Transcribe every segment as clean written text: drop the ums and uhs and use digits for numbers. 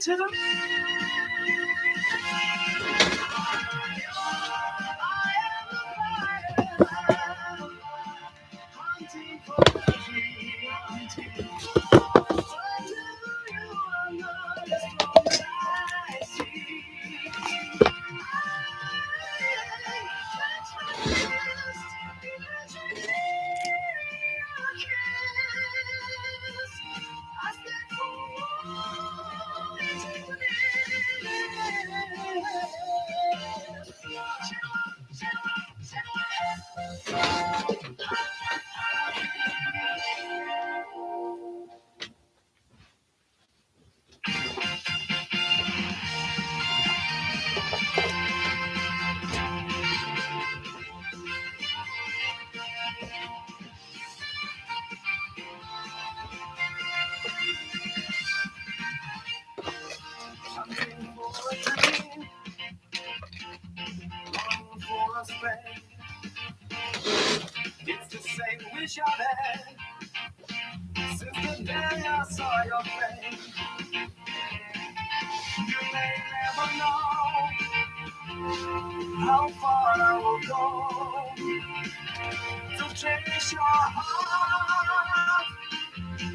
It's the same wish I've had since the day I saw your face. You may never know how far I will go to chase your heart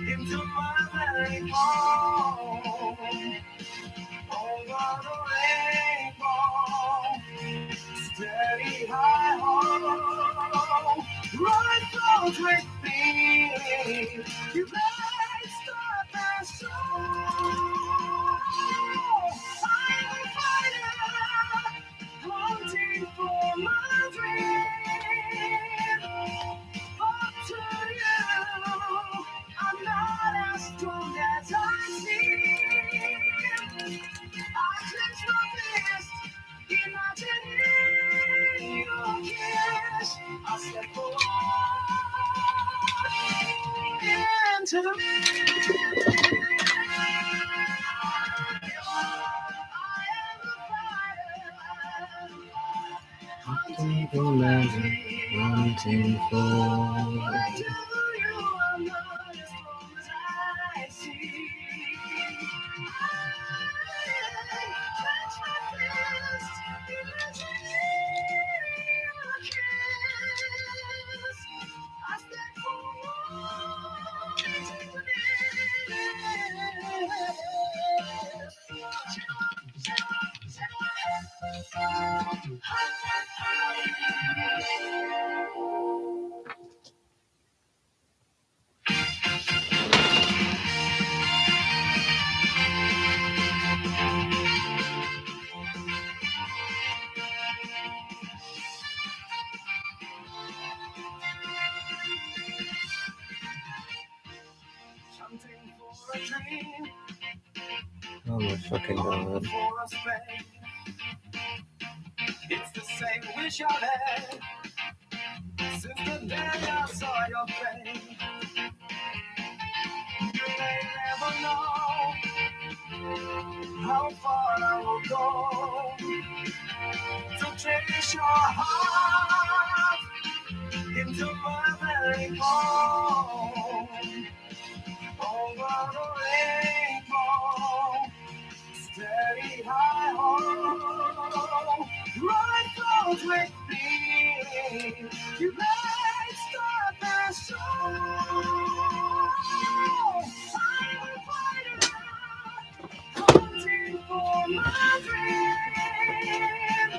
into my very home. Over the rainbow, steady high home, right close with me. You may start my soul. I'm a fighter, hunting for my dream. Up to you, I'm not as strong as I seem. I clench my fist, imagining your kiss. I step forward into the hunting for magic, hunting for. Oh my fucking god. It's the same wish I've had since the day I saw your face. You may never know how far I will go to chase your heart into my very home. Over the rainbow, steady high home, right close with me. You may start my soul. I'm a fighter, hunting for my dream.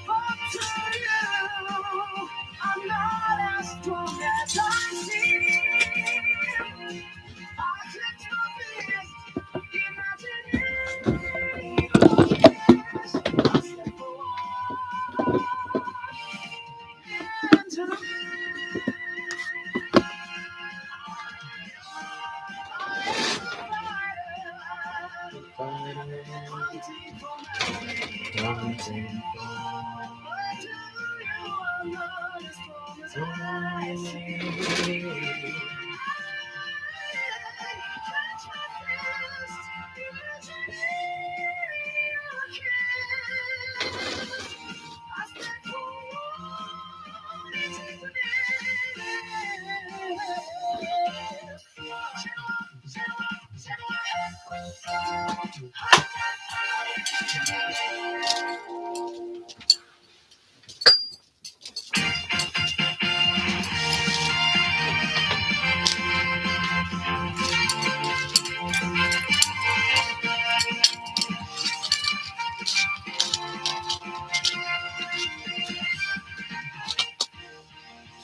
Up to you, I'm not as strong as I seem. I clench my fist, imagining your kiss. I step forward into the hunting for.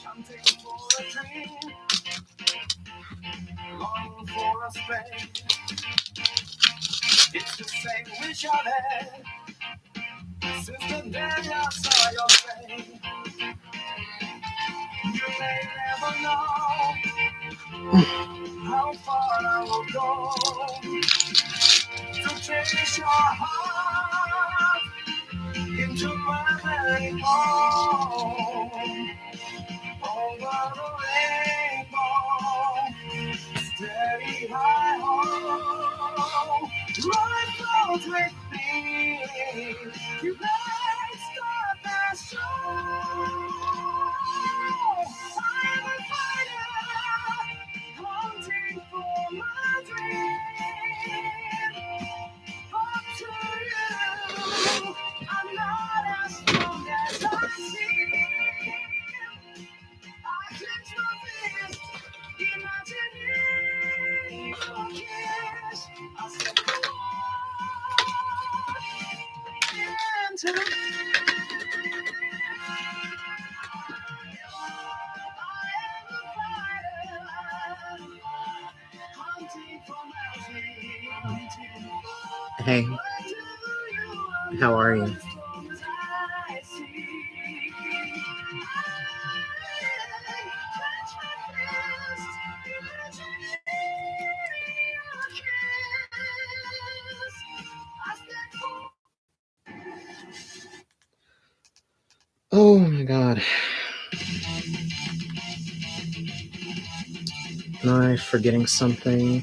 Hunting for a dream, longing for a spring. It's the same wish I've had since the day I saw your face. You may never know how far I will go to chase your heart into my very home. Over the rainbow, steady high home. Run close with me, you let's start that show. I'm a fighter, hunting for my dream. Up to you, I'm not as strong as I seem. I clench my fist, imagining your kiss. I step into I am a fighter, hunting for mountains. Hey, how are you? Oh my god. Am I forgetting something?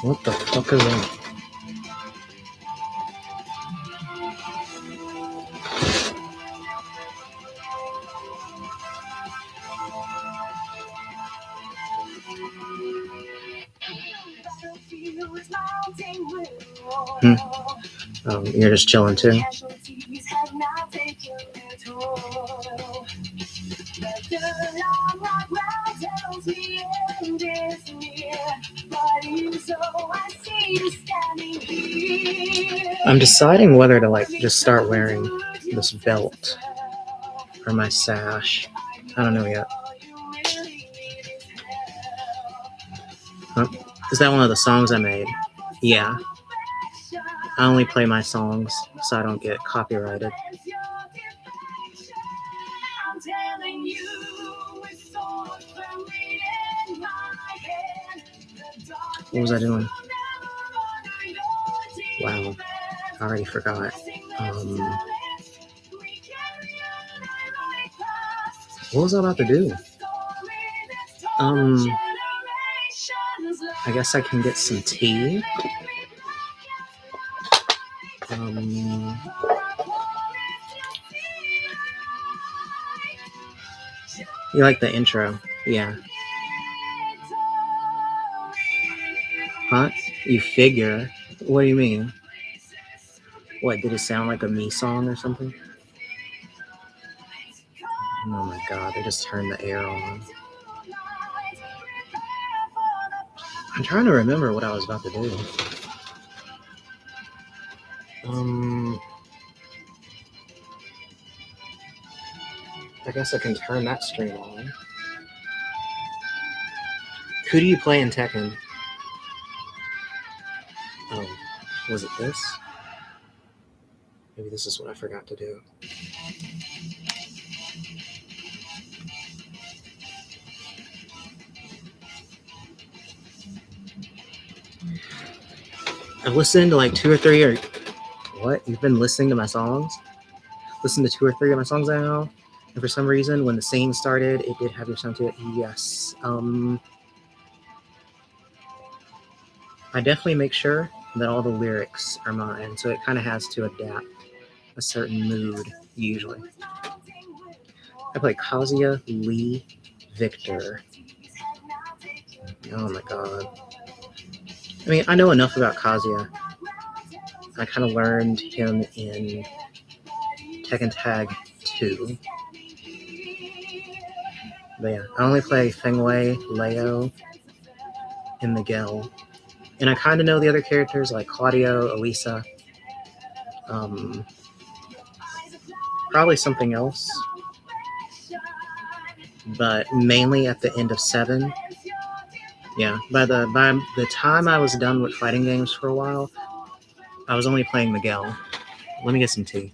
What the fuck is that? You're just chilling too? I'm deciding whether to just start wearing this belt or my sash. I don't know yet. Huh? Is that one of the songs I made? Yeah. I only play my songs so I don't get copyrighted. What was I doing? Wow, I already forgot. What was I about to do? I guess I can get some tea. You like the intro? Yeah. Huh? You figure? What do you mean? What, did it sound like a me song or something? Oh my god, they just turned the air on. I'm trying to remember what I was about to do. I guess I can turn that stream on. Who do you play in Tekken? Oh, was it this? Maybe this is what I forgot to do. I've listened to like 2 or 3 or... What? You've been listening to my songs? Listen to 2 or 3 of my songs now? And for some reason, when the singing started, it did have your sound to it. Yes. I definitely make sure that all the lyrics are mine, so it kind of has to adapt a certain mood, usually. I play Kazuya, Lee, Victor. Oh my god. I mean, I know enough about Kazuya. I kind of learned him in Tekken Tag 2. But yeah, I only play Fengwei, Leo, and Miguel. And I kind of know the other characters like Claudio, Elisa. Probably something else. But mainly at the end of 7. Yeah, by the time I was done with fighting games for a while, I was only playing Miguel. Let me get some tea.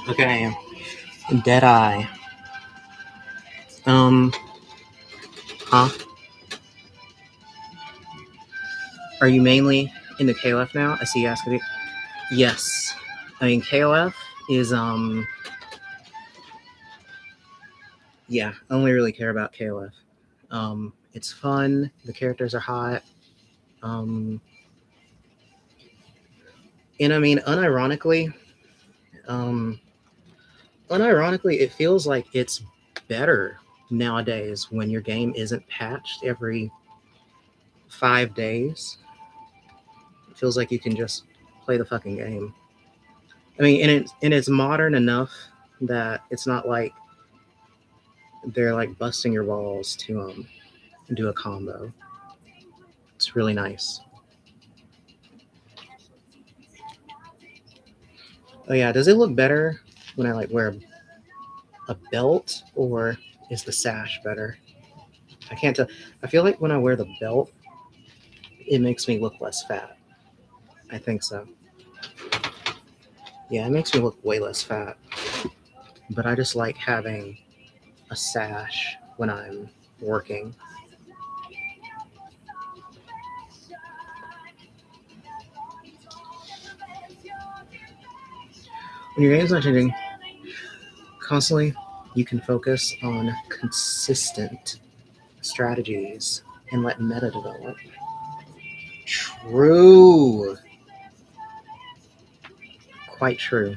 Okay, Deadeye. Huh? Are you mainly into KOF now? I see you asking me. Yes. I mean, KOF is, yeah, I only really care about KOF. It's fun. The characters are hot. And I mean, unironically, it feels like it's better nowadays when your game isn't patched every 5 days. It feels like you can just play the fucking game. I mean, and it's modern enough that it's not like they're like busting your balls to do a combo. It's really nice. Oh yeah, does it look better when I like wear a belt, or is the sash better? I can't tell. I feel like when I wear the belt, it makes me look less fat. I think so. Yeah, it makes me look way less fat. But I just like having a sash when I'm working. When your game's not changing constantly, you can focus on consistent strategies and let meta develop. True. Quite true.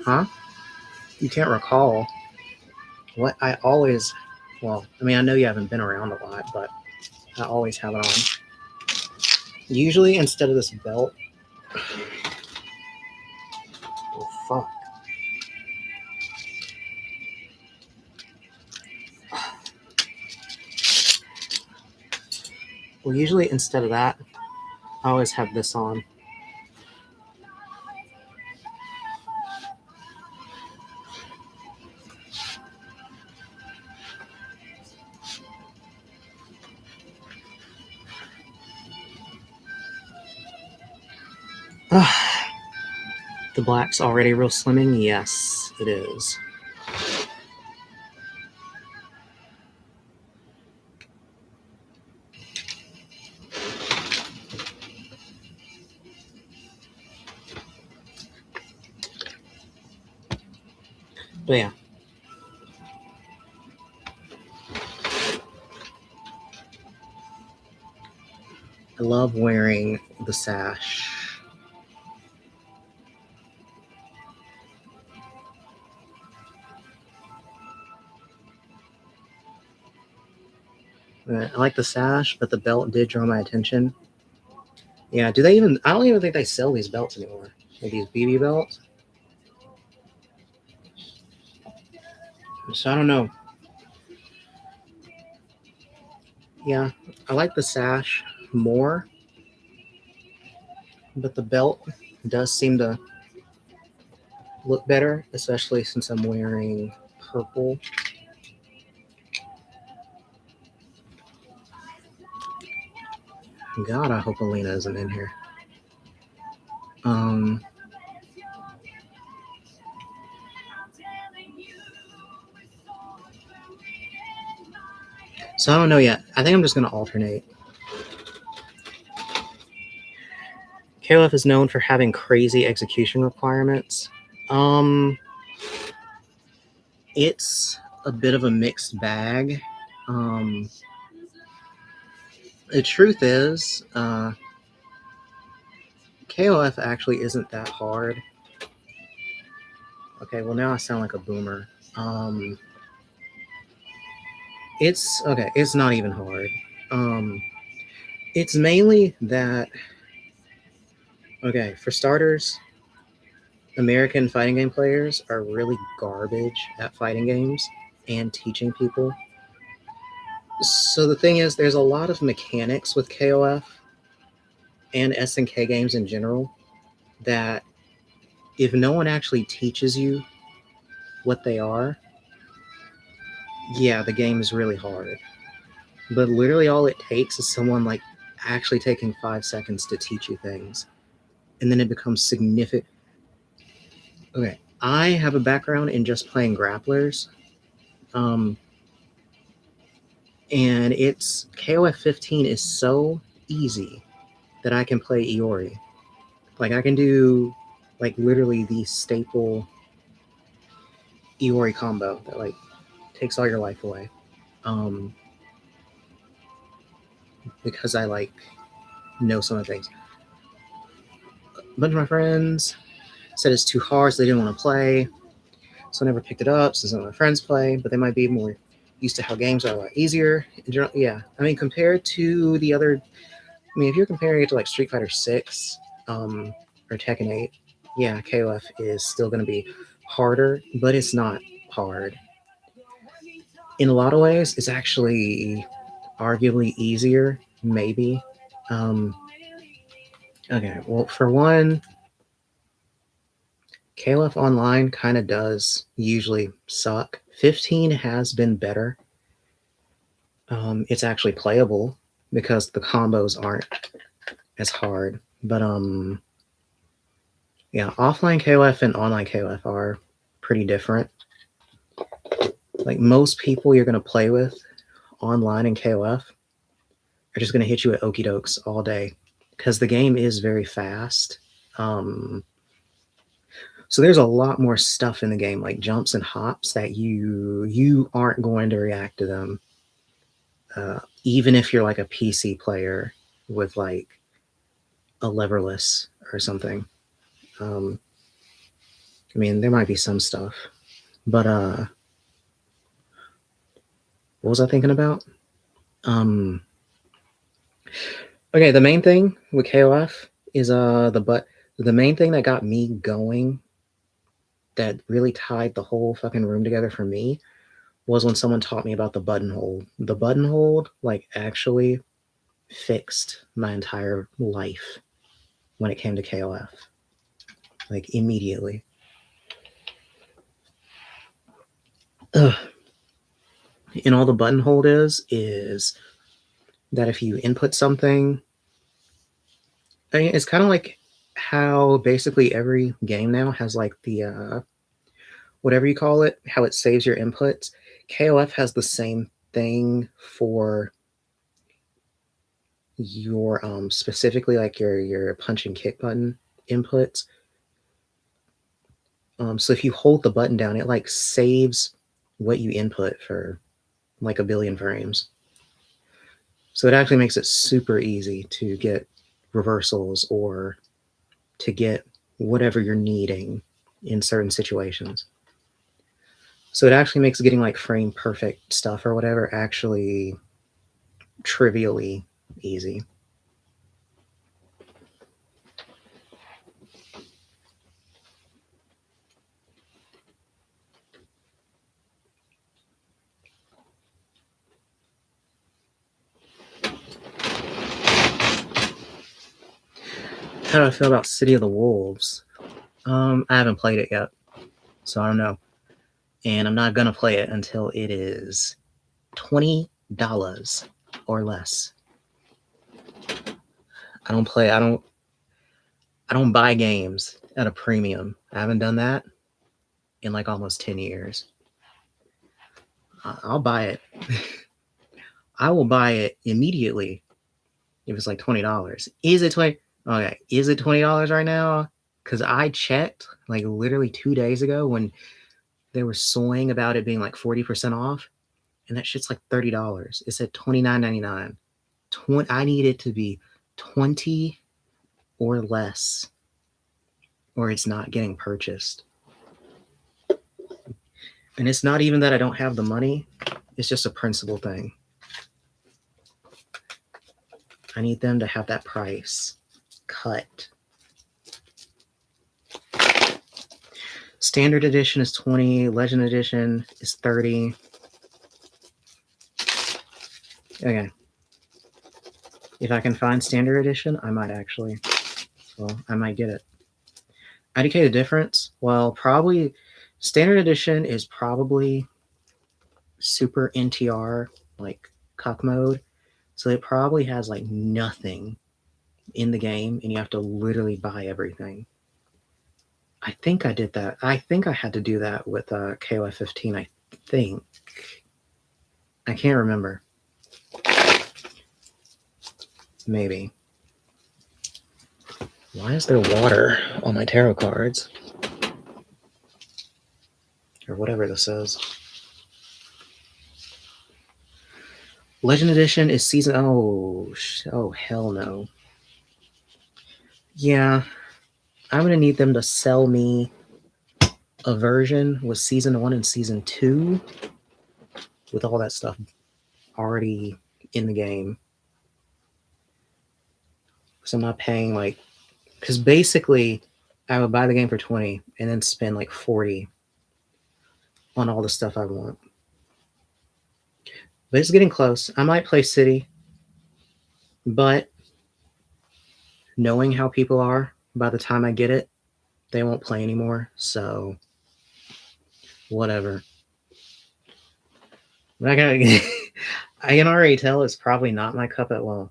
Huh? You can't recall. What I always, well, I mean, I know you haven't been around a lot, but I always have it on. Usually instead of this belt, oh fuck. Well, usually instead of that, I always have this on. The black's already real slimming? Yes, it is. But yeah. I love wearing the sash. I like the sash, but the belt did draw my attention. Yeah, do they even? I don't even think they sell these belts anymore. Like these BB belts. So I don't know. Yeah, I like the sash more. but the belt does seem to look better, especially since I'm wearing purple. God, I hope Alina isn't in here. Um, so I don't know yet. I think I'm just gonna alternate. KOF is known for having crazy execution requirements. Um, it's a bit of a mixed bag. The truth is, KOF actually isn't that hard. Okay, well now I sound like a boomer. It's okay. It's not even hard. It's mainly that. Okay, for starters, American fighting game players are really garbage at fighting games and teaching people. So the thing is, there's a lot of mechanics with KOF and SNK games in general that if no one actually teaches you what they are, yeah, the game is really hard. But literally all it takes is someone like actually taking 5 seconds to teach you things. And then it becomes significant. Okay, I have a background in just playing grapplers. Um, and it's KOF 15 is so easy that I can play Iori. Like I can do like literally the staple Iori combo that like takes all your life away. Um, because I like know some of the things. A bunch of my friends said it's too hard, so they didn't want to play. So I never picked it up. So some of my friends play, but they might be more used to how games are a lot easier. Yeah, I mean compared to the other. I mean, if you're comparing it to like Street Fighter 6 or Tekken 8, yeah, KOF is still going to be harder, but it's not hard. In a lot of ways, it's actually arguably easier, maybe. Um, okay, well, for one, KOF Online kind of does usually suck. 15 has been better. It's actually playable because the combos aren't as hard. But yeah, offline KOF and online KOF are pretty different. Like most people you're gonna play with online in KOF are just gonna hit you at okie dokes all day because the game is very fast. So there's a lot more stuff in the game, like jumps and hops that you aren't going to react to them, even if you're like a PC player with like a leverless or something. I mean, there might be some stuff, but what was I thinking about? Um, okay, the main thing with KOF is the main thing that got me going, that really tied the whole fucking room together for me, was when someone taught me about the button hold. The button hold like actually fixed my entire life when it came to KOF, like immediately. Ugh. And all the button hold is that if you input something, I mean, it's kind of like how basically every game now has like the whatever you call it, how it saves your inputs. KOF has the same thing for your specifically like your punch and kick button inputs. So if you hold the button down, it like saves what you input for like a billion frames. So it actually makes it super easy to get reversals or to get whatever you're needing in certain situations. So it actually makes getting like frame perfect stuff or whatever actually trivially easy. How do I feel about City of the Wolves? I haven't played it yet, so I don't know. And I'm not gonna play it until it is $20 or less. I don't play. I don't buy games at a premium. I haven't done that in like almost 10 years. I'll buy it. I will buy it immediately if it's like $20. Is it 20? Okay, is it $20 right now? Because I checked like literally 2 days ago when they were soying about it being like 40% off, and that shit's like $30. It said $29.99. I need it to be 20 or less, or it's not getting purchased. And it's not even that I don't have the money, it's just a principle thing. I need them to have that price cut. Standard edition is 20, Legend edition is 30. Okay. If I can find standard edition, I might actually. Well, I might get it. IDK the difference? Well, probably standard edition is probably super NTR, like cuck mode. So it probably has like nothing in the game, and you have to literally buy everything. I think I did that. I think I had to do that with KOF 15. I think. I can't remember. Maybe. Why is there water on my tarot cards? Or whatever this is. Legend edition is season. Oh, hell no. Yeah, I'm gonna need them to sell me a version with season 1 and season 2 with all that stuff already in the game. So I'm not paying like, because basically I would buy the game for 20 and then spend like 40 on all the stuff I want. But it's getting close. I might play City, but knowing how people are, by the time I get it, they won't play anymore. So whatever. I can already tell it's probably not my cup at well.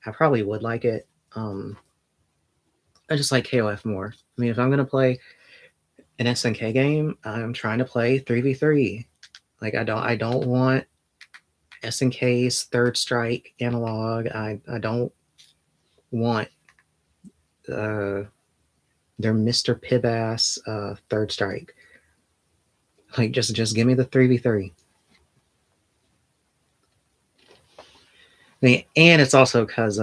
I probably would like it. I just like KOF more. I mean, if I'm gonna play an SNK game, I'm trying to play 3v3. Like I don't want SNK's Third Strike analog. I don't want their Mr. Pibass Third Strike. Like just give me the 3v3. I mean, and it's also because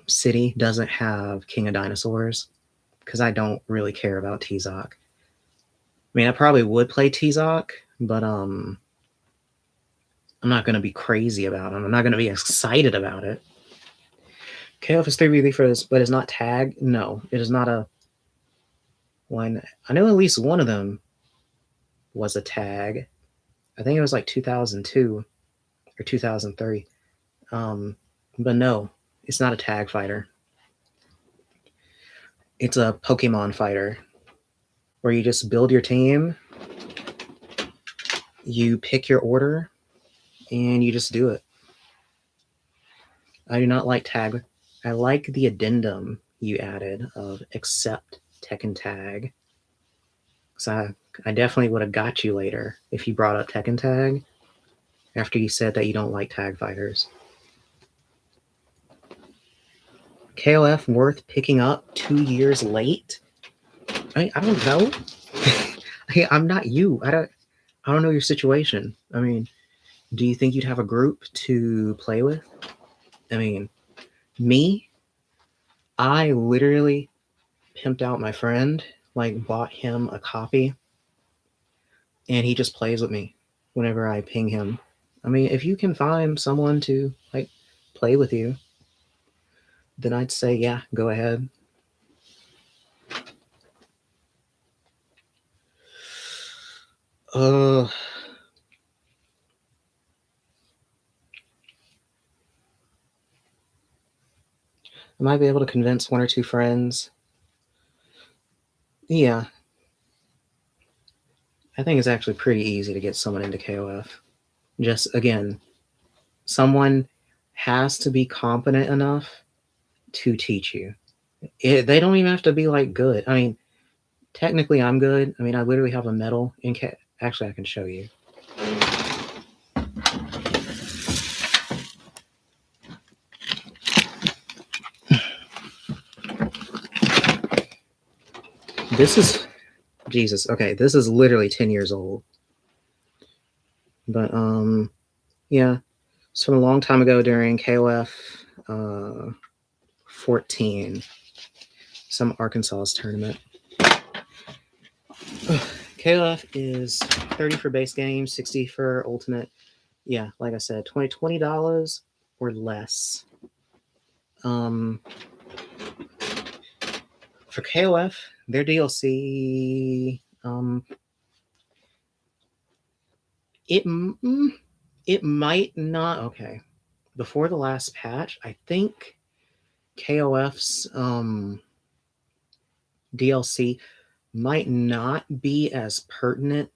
City doesn't have King of Dinosaurs, because I don't really care about T-Zoc. I mean, I probably would play T-Zoc, but I'm not going to be crazy about him. I'm not going to be excited about it. KOF is 3v3 for this, but it's not tag. No, it is not a one. I know at least one of them was a tag. I think it was like 2002 or 2003. But no, it's not a tag fighter. It's a Pokemon fighter where you just build your team, you pick your order, and you just do it. I do not like tag. I like the addendum you added of accept Tekken Tag. So I definitely would have got you later if you brought up Tekken Tag after you said that you don't like tag fighters. KOF worth picking up 2 years late? I don't know. I'm not you. I don't know your situation. I mean, do you think you'd have a group to play with? I mean, me, I literally pimped out my friend, like bought him a copy, and he just plays with me whenever I ping him. I mean, if you can find someone to like play with you, then I'd say, yeah, go ahead. I'm I might be able to convince one or two friends. Yeah, I think it's actually pretty easy to get someone into KOF. Just again, someone has to be competent enough to teach you. They don't even have to be like good. I mean, technically, I'm good. I mean, I literally have a medal in K. Actually, I can show you. This is Jesus. Okay, this is literally 10 years old. But yeah, it's from a long time ago during KOF 14, some Arkansas tournament. KOF is 30 for base game, 60 for ultimate. Yeah, like I said, $20 or less. For KOF, their DLC, it might not. Okay, before the last patch, I think KOF's DLC might not be as pertinent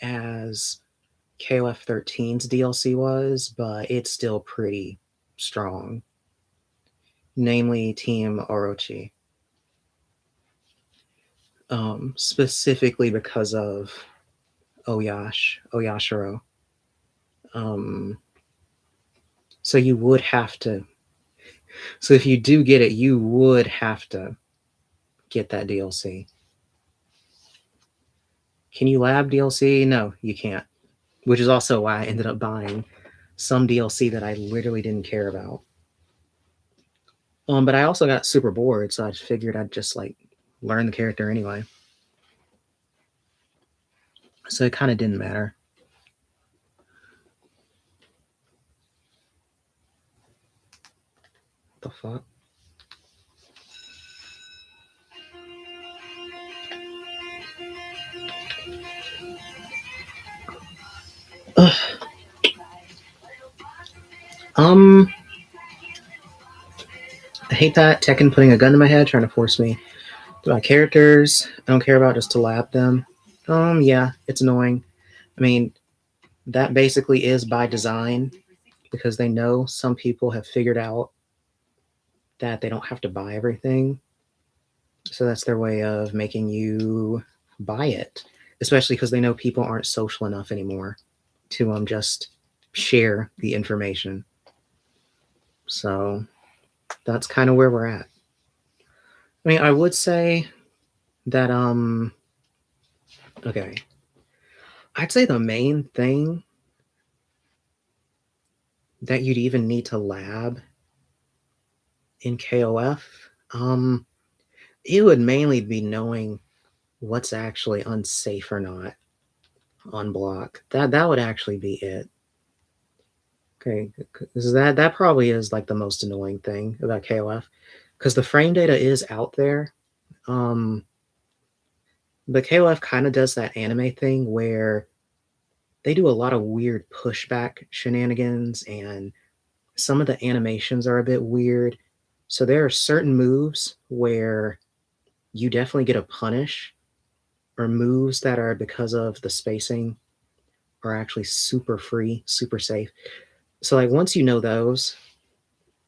as KOF 13's DLC was, but it's still pretty strong. Namely, Team Orochi. Specifically because of Oyashiro. So you would have to. So if you do get it, you would have to get that DLC. Can you lab DLC? No, you can't. Which is also why I ended up buying some DLC that I literally didn't care about. But I also got super bored, so I figured I'd just like learn the character anyway. So it kind of didn't matter. What the fuck? Ugh. I hate that Tekken putting a gun to my head, trying to force me to buy characters I don't care about just to lap them. Yeah, it's annoying. I mean, that basically is by design because they know some people have figured out that they don't have to buy everything. So that's their way of making you buy it, especially because they know people aren't social enough anymore to just share the information. So that's kind of where we're at. I mean, I would say that okay. I'd say the main thing that you'd even need to lab in KOF, it would mainly be knowing what's actually unsafe or not on block. That would actually be it. Okay, because that probably is like the most annoying thing about KOF, because the frame data is out there. But KOF kind of does that anime thing where they do a lot of weird pushback shenanigans, and some of the animations are a bit weird. So there are certain moves where you definitely get a punish, or moves that are because of the spacing are actually super free, super safe. So like once you know those,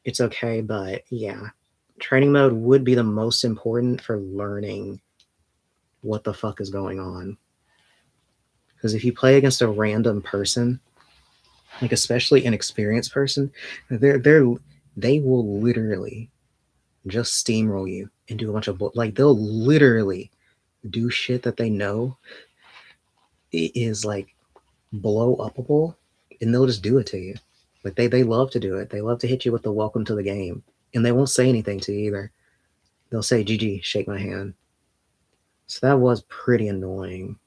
it's okay. But yeah, training mode would be the most important for learning what the fuck is going on. Because if you play against a random person, like especially an experienced person, they will literally just steamroll you and do a bunch of like they'll literally do shit that they know is like blow upable, and they'll just do it to you. Like they love to do it. They love to hit you with the welcome to the game, and they won't say anything to you either. They'll say GG, shake my hand. So that was pretty annoying.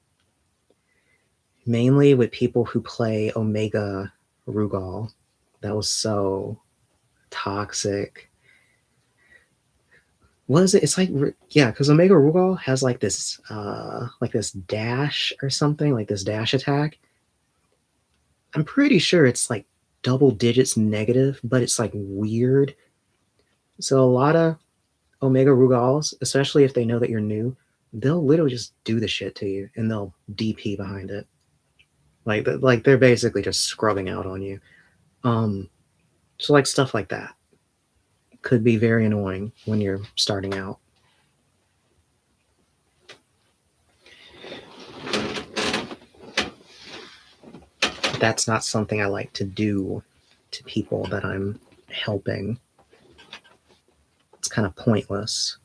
Mainly with people who play Omega Rugal. That was so toxic. What is it? It's like yeah, because Omega Rugal has like this dash or something, like this dash attack. I'm pretty sure it's like double digits negative, but it's like weird. So a lot of Omega Rugals, especially if they know that you're new, they'll literally just do the shit to you and they'll DP behind it. Like they're basically just scrubbing out on you. So like stuff like that could be very annoying when you're starting out. That's not something I like to do to people that I'm helping. It's kind of pointless.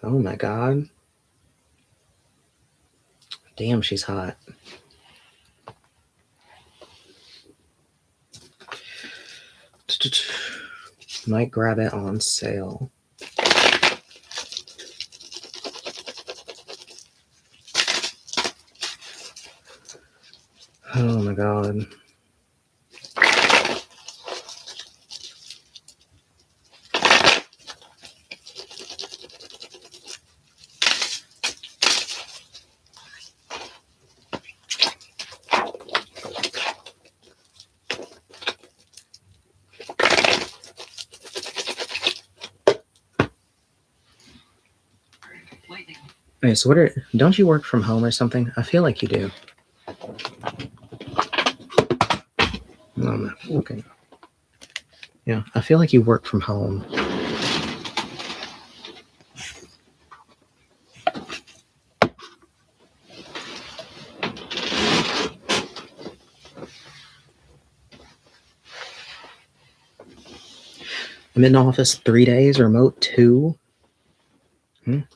Oh my god. Damn, she's hot. Might grab it on sale. Oh my god. Okay, so don't you work from home or something? I feel like you do. Okay. Yeah, I feel like you work from home. I'm in the office 3 days, remote 2.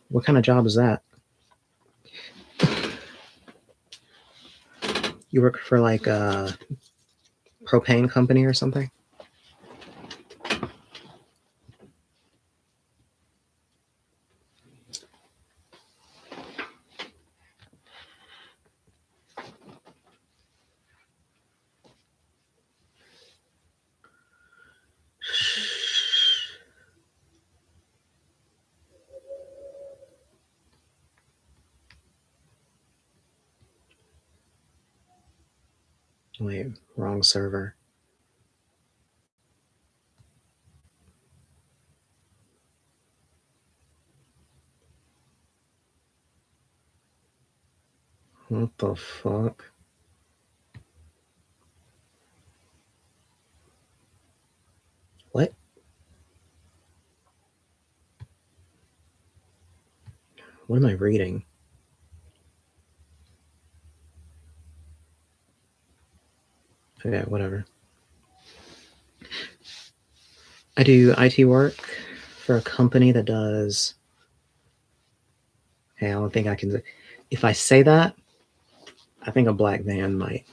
What kind of job is that? You work for like a propane company or something? Wait, wrong server. What the fuck? What? What am I reading? Okay, whatever. I do IT work for a company that does. Hey, I don't think I can. If I say that, I think a black van might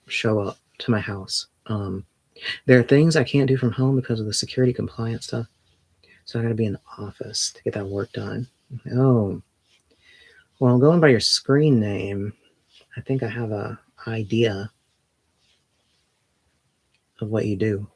show up to my house. There are things I can't do from home because of the security compliance stuff. So I got to be in the office to get that work done. Oh, well, going by your screen name, I think I have a idea of what you do.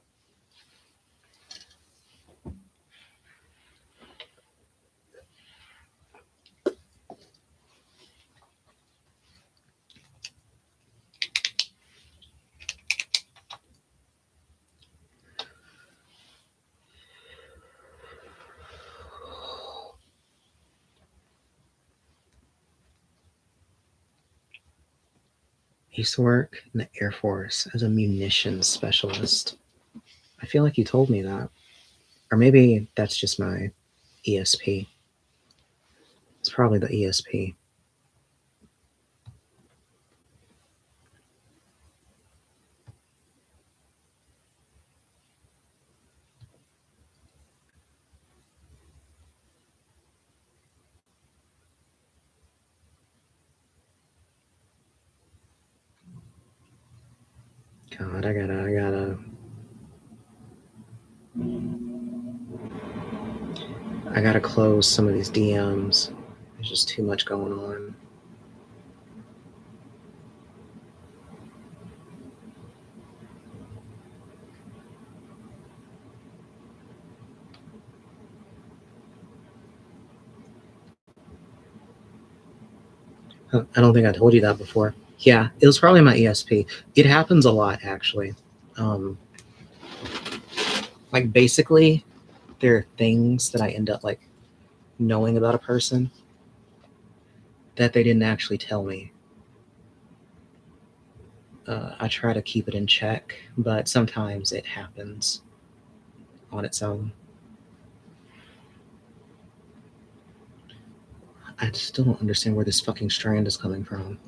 I used to work in the Air Force as a munitions specialist. I feel like you told me that. Or maybe that's just my ESP. It's probably the ESP. God, I gotta close some of these DMs. There's just too much going on. I don't think I told you that before. Yeah, it was probably my ESP. It happens a lot, actually. Um, like, basically, there are things that I end up, like, knowing about a person that they didn't actually tell me. I try to keep it in check, but sometimes it happens on its own. I still don't understand where this fucking strand is coming from.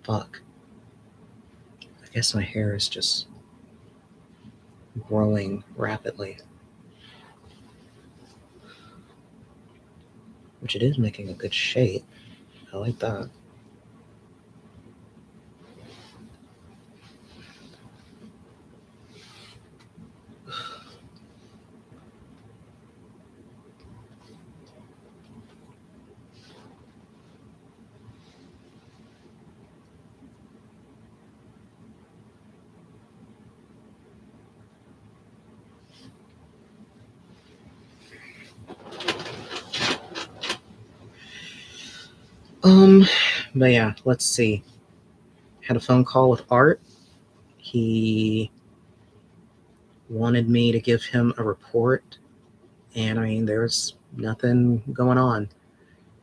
Fuck. I guess my hair is just growing rapidly, which it is making a good shape. I like that. Um, but yeah, let's see. Had a phone call with Art. He wanted me to give him a report, and I mean, there's nothing going on.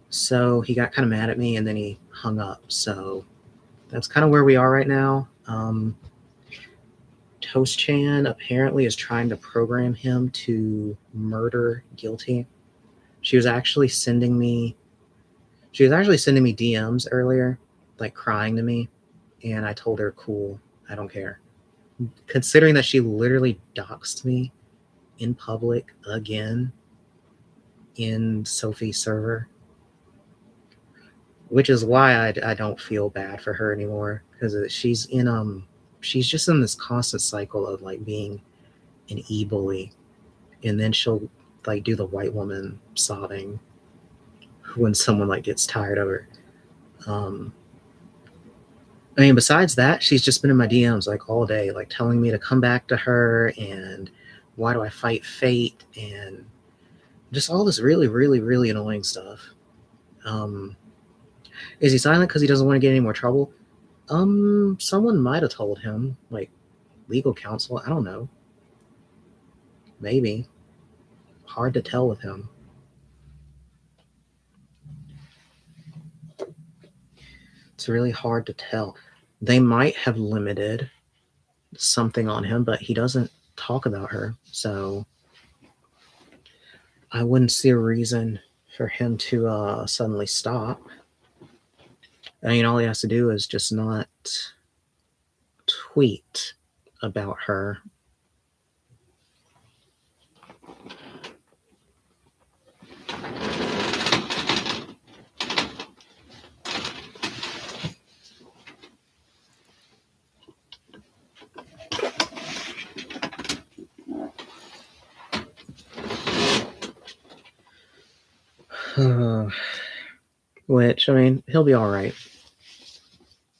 So he got kind of mad at me, and then he hung up. So that's kind of where we are right now. Toast Chan apparently is trying to program him to murder Guilty. She was actually sending me DMs earlier, like crying to me, and I told her, "Cool, I don't care." Considering that she literally doxed me in public again in Sophie's server, which is why I don't feel bad for her anymore, because she's just in this constant cycle of like being an e-bully, and then she'll like do the white woman sobbing when someone like gets tired of her. Um, I mean, besides that, she's just been in my DMs like all day, like telling me to come back to her and why do I fight fate and just all this really, really, really annoying stuff. Um, is he silent because he doesn't want to get any more trouble? Someone might have told him, like legal counsel. I don't know. Maybe. Hard to tell with him. It's really hard to tell. They might have limited something on him, but he doesn't talk about her. So I wouldn't see a reason for him to suddenly stop. I mean, all he has to do is just not tweet about her. Which, I mean, he'll be all right.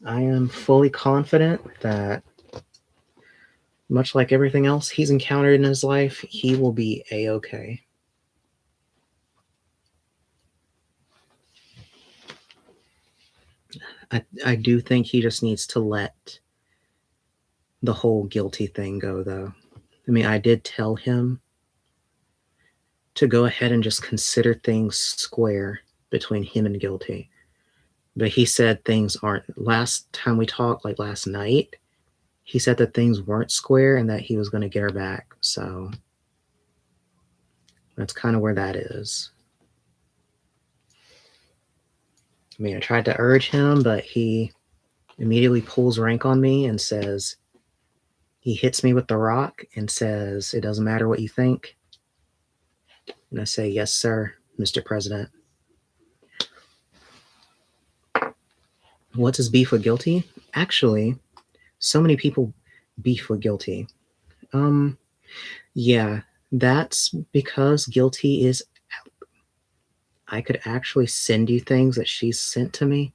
I am fully confident that, much like everything else he's encountered in his life, he will be a-okay. I do think he just needs to let the whole Guilty thing go, though. I mean, I did tell him to go ahead and just consider things square between him and Guilty. But he said things aren't. Last time we talked, like last night, he said that things weren't square and that he was going to get her back. So that's kind of where that is. I mean, I tried to urge him, but he immediately pulls rank on me and says, he hits me with the rock and says, "It doesn't matter what you think." And I say, "Yes, sir, Mr. President." What's his beef with Guilty? Actually, so many people beef with Guilty. Yeah, that's because Guilty is out. I could actually send you things that she's sent to me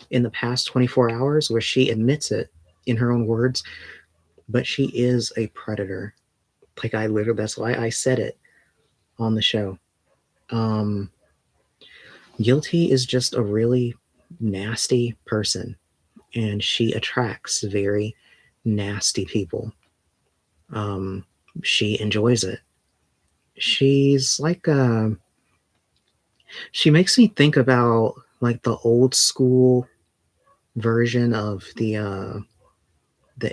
in the past 24 hours where she admits it in her own words, but she is a predator. Like, I literally, that's why I said it on the show. Guilty is just a really nasty person, and she attracts very nasty people. Um, she enjoys it. She's like she makes me think about like the old school version of the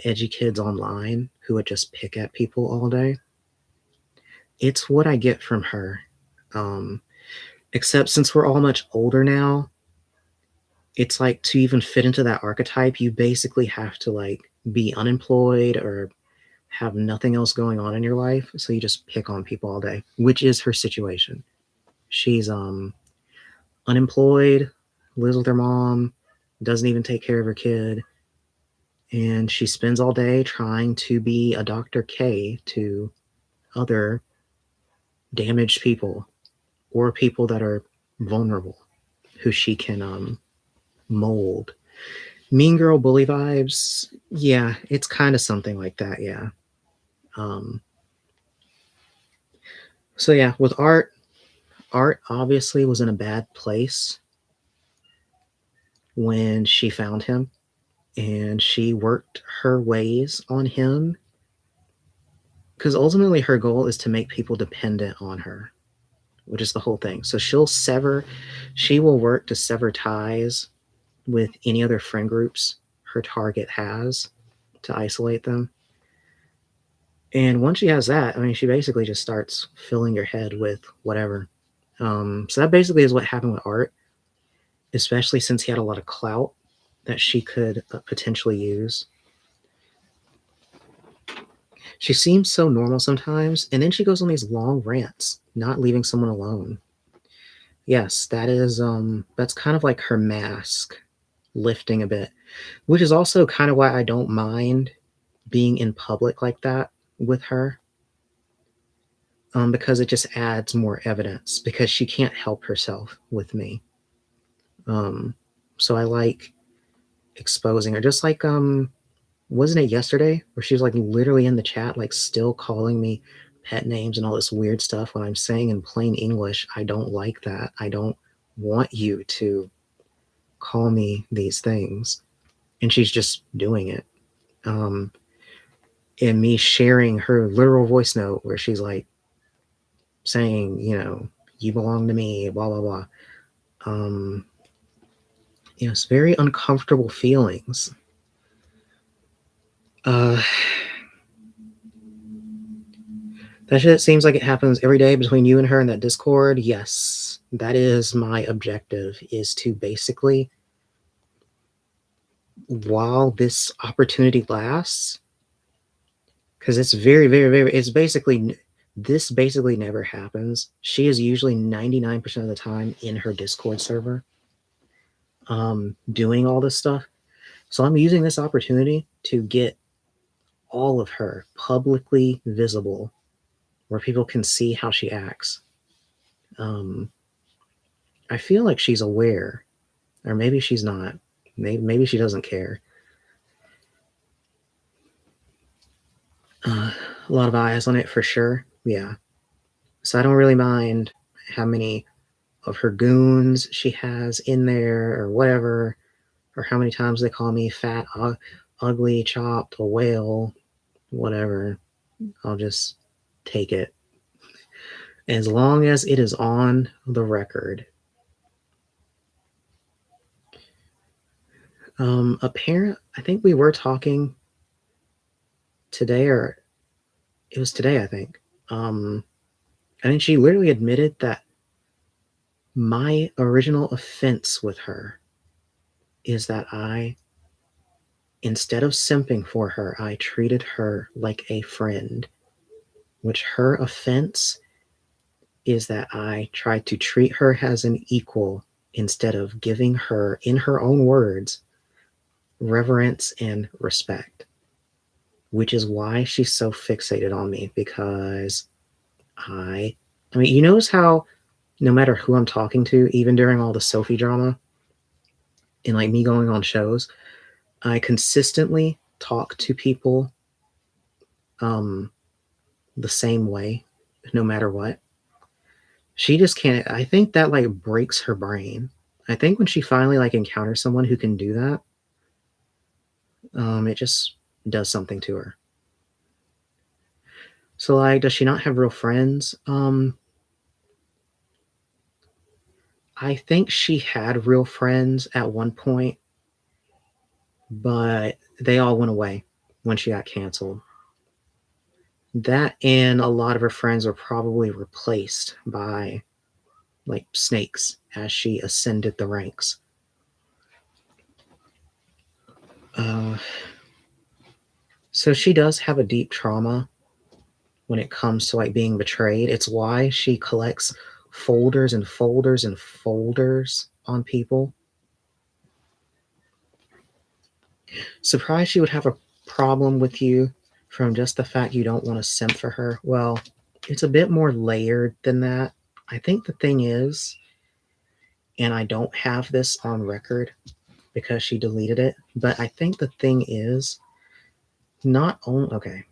edgy kids online who would just pick at people all day. It's what I get from her. Um, except since we're all much older now, it's like to even fit into that archetype, you basically have to like be unemployed or have nothing else going on in your life. So you just pick on people all day, which is her situation. She's unemployed, lives with her mom, doesn't even take care of her kid, and she spends all day trying to be a Dr. K to other damaged people or people that are vulnerable who she can mold. Mean Girl bully vibes. Yeah, it's kind of something like that. Yeah. Um, so yeah, with Art obviously was in a bad place when she found him, and she worked her ways on him because ultimately her goal is to make people dependent on her, which is the whole thing. So she will work to sever ties with any other friend groups her target has to isolate them. And once she has that, I mean, she basically just starts filling your head with whatever. So that basically is what happened with Art, especially since he had a lot of clout that she could potentially use. She seems so normal sometimes, and then she goes on these long rants, not leaving someone alone. Yes, that's kind of like her mask lifting a bit, which is also kind of why I don't mind being in public like that with her. Because it just adds more evidence because she can't help herself with me. Um, so I like exposing her, just like wasn't it yesterday where she was like literally in the chat, like still calling me pet names and all this weird stuff when I'm saying in plain English, I don't like that. I don't want you to call me these things. And she's just doing it. Um, and me sharing her literal voice note where she's like saying, you belong to me, blah, blah, blah. Um, it's very uncomfortable feelings. Uh, that shit seems like it happens every day between you and her in that Discord. Yes, that is my objective, is to basically, while this opportunity lasts, because it's very, very, very, this basically never happens. She is usually 99% of the time in her Discord server doing all this stuff. So I'm using this opportunity to get all of her publicly visible where people can see how she acts. I feel like she's aware, or maybe she's not. Maybe she doesn't care. A lot of eyes on it for sure. Yeah. So I don't really mind how many of her goons she has in there or whatever, or how many times they call me fat, ugly, chopped, a whale, whatever. I'll just take it. As long as it is on the record. I think we were talking today, or it was today, I think. I think she literally admitted that my original offense with her is that instead of simping for her, I treated her like a friend, which her offense is that I tried to treat her as an equal instead of giving her, in her own words, reverence and respect, which is why she's so fixated on me, because I mean, you notice how no matter who I'm talking to, even during all the Sophie drama and like me going on shows, I consistently talk to people the same way, no matter what. She just can't. I think that like breaks her brain. I think when she finally like encounters someone who can do that, it just does something to her. So like, does she not have real friends? I think she had real friends at one point, but they all went away when she got canceled. That and a lot of her friends were probably replaced by like snakes as she ascended the ranks. So she does have a deep trauma when it comes to like being betrayed. It's why she collects folders and folders and folders on people. Surprised she would have a problem with you from just the fact you don't want to simp for her. Well, it's a bit more layered than that. I think the thing is, and I don't have this on record because she deleted it, but I think the thing is not only okay.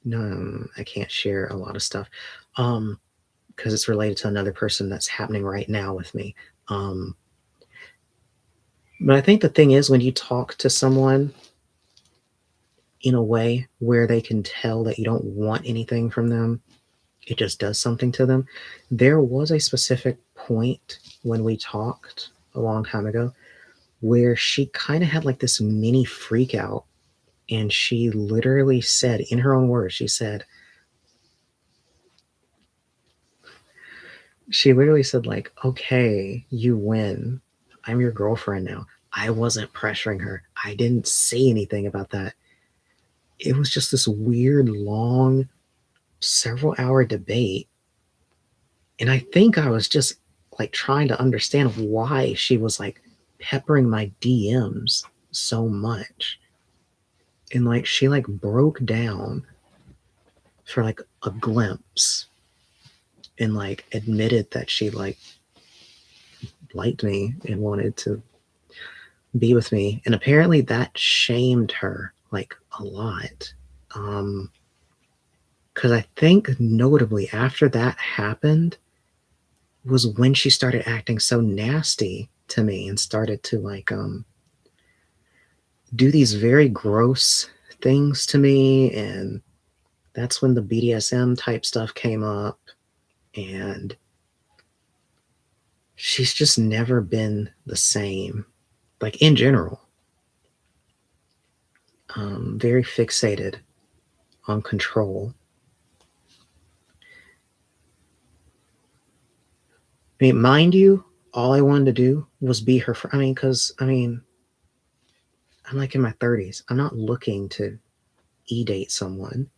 No, I can't share a lot of stuff because it's related to another person that's happening right now with me. But I think the thing is when you talk to someone in a way where they can tell that you don't want anything from them, it just does something to them. There was a specific point when we talked a long time ago where she kind of had like this mini freak out, and she literally said, in her own words, she literally said like, okay, you win, I'm your girlfriend now. I wasn't pressuring her, I didn't say anything about that. It was just this weird long several hour debate, and I think I was just like trying to understand why she was like peppering my DMs so much. And like she like broke down for like a glimpse and like admitted that she like liked me and wanted to be with me, and apparently that shamed her like a lot. Because I think notably after that happened was when she started acting so nasty to me and started to like do these very gross things to me. And that's when the BDSM type stuff came up, and she's just never been the same, like in general. Very fixated on control. I mean, mind you, all I wanted to do was be her friend. I mean, because I'm like in my 30s. I'm not looking to date someone.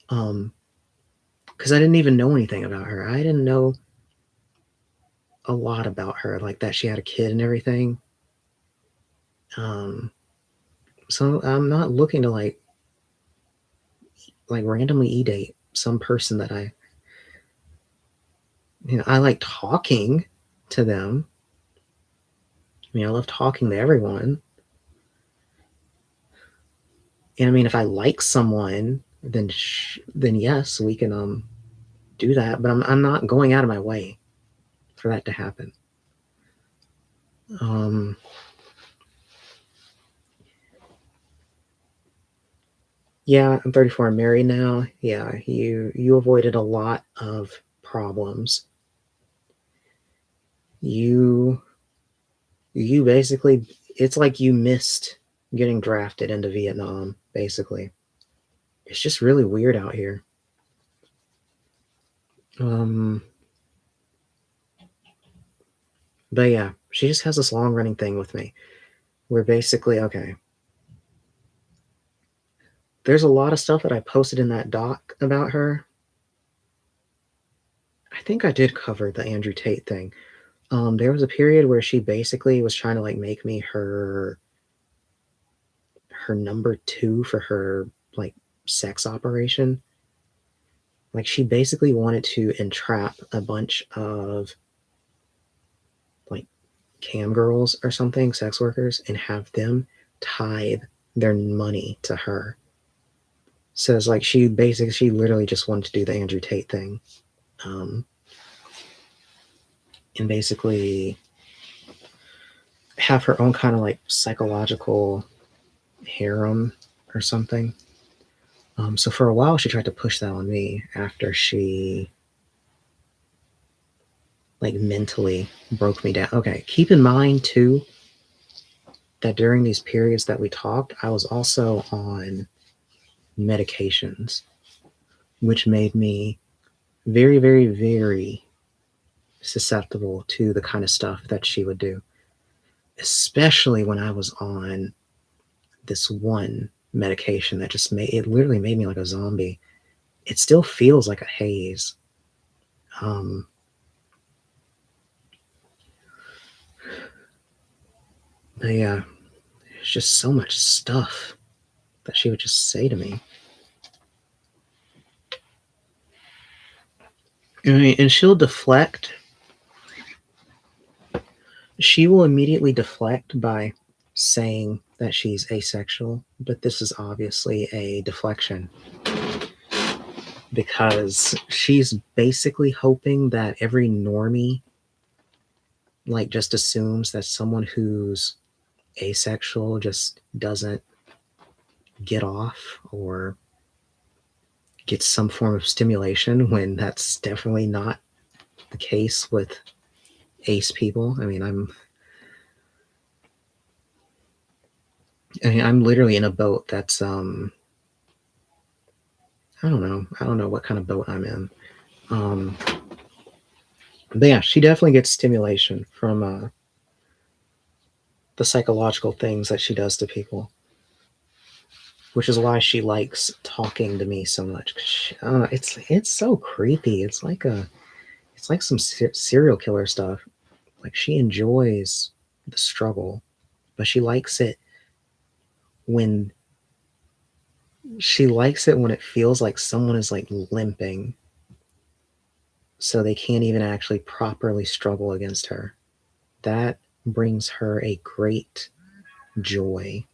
Because I didn't even know anything about her. I didn't know a lot about her, like that she had a kid and everything. So I'm not looking to like randomly date some person that I like talking to them. I mean, I love talking to everyone. And I mean, if I like someone, then yes, we can do that. But I'm not going out of my way for that to happen. Yeah, I'm 34. I'm married now. Yeah, you avoided a lot of problems. You basically, it's like you missed getting drafted into Vietnam, basically. It's just really weird out here. But yeah, she just has this long running thing with me where basically, okay, there's a lot of stuff that I posted in that doc about her. I think I did cover the Andrew Tate thing. There was a period where she basically was trying to like make me her number two for her like sex operation. Like she basically wanted to entrap a bunch of like cam girls or something, sex workers, and have them tithe their money to her. So it's like she literally just wanted to do the Andrew Tate thing. And and basically have her own kind of like psychological harem or something. So for a while, she tried to push that on me after she like mentally broke me down. Okay, keep in mind too that during these periods that we talked, I was also on medications, which made me very, very, very susceptible to the kind of stuff that she would do, especially when I was on this one medication that just made it literally made me like a zombie. It still feels like a haze. Um, but yeah, there's just so much stuff that she would just say to me. I mean, and she'll deflect. She will immediately deflect by saying that she's asexual, but this is obviously a deflection because she's basically hoping that every normie like just assumes that someone who's asexual just doesn't get off or get some form of stimulation when that's definitely not the case with ace people. I'm literally in a boat that's I don't know what kind of boat I'm in. But yeah, she definitely gets stimulation from the psychological things that she does to people, which is why she likes talking to me so much. I don't know, it's so creepy. It's like some serial killer stuff. Like she enjoys the struggle, but when she likes it when it feels like someone is like limping, so they can't even actually properly struggle against her. That brings her a great joy.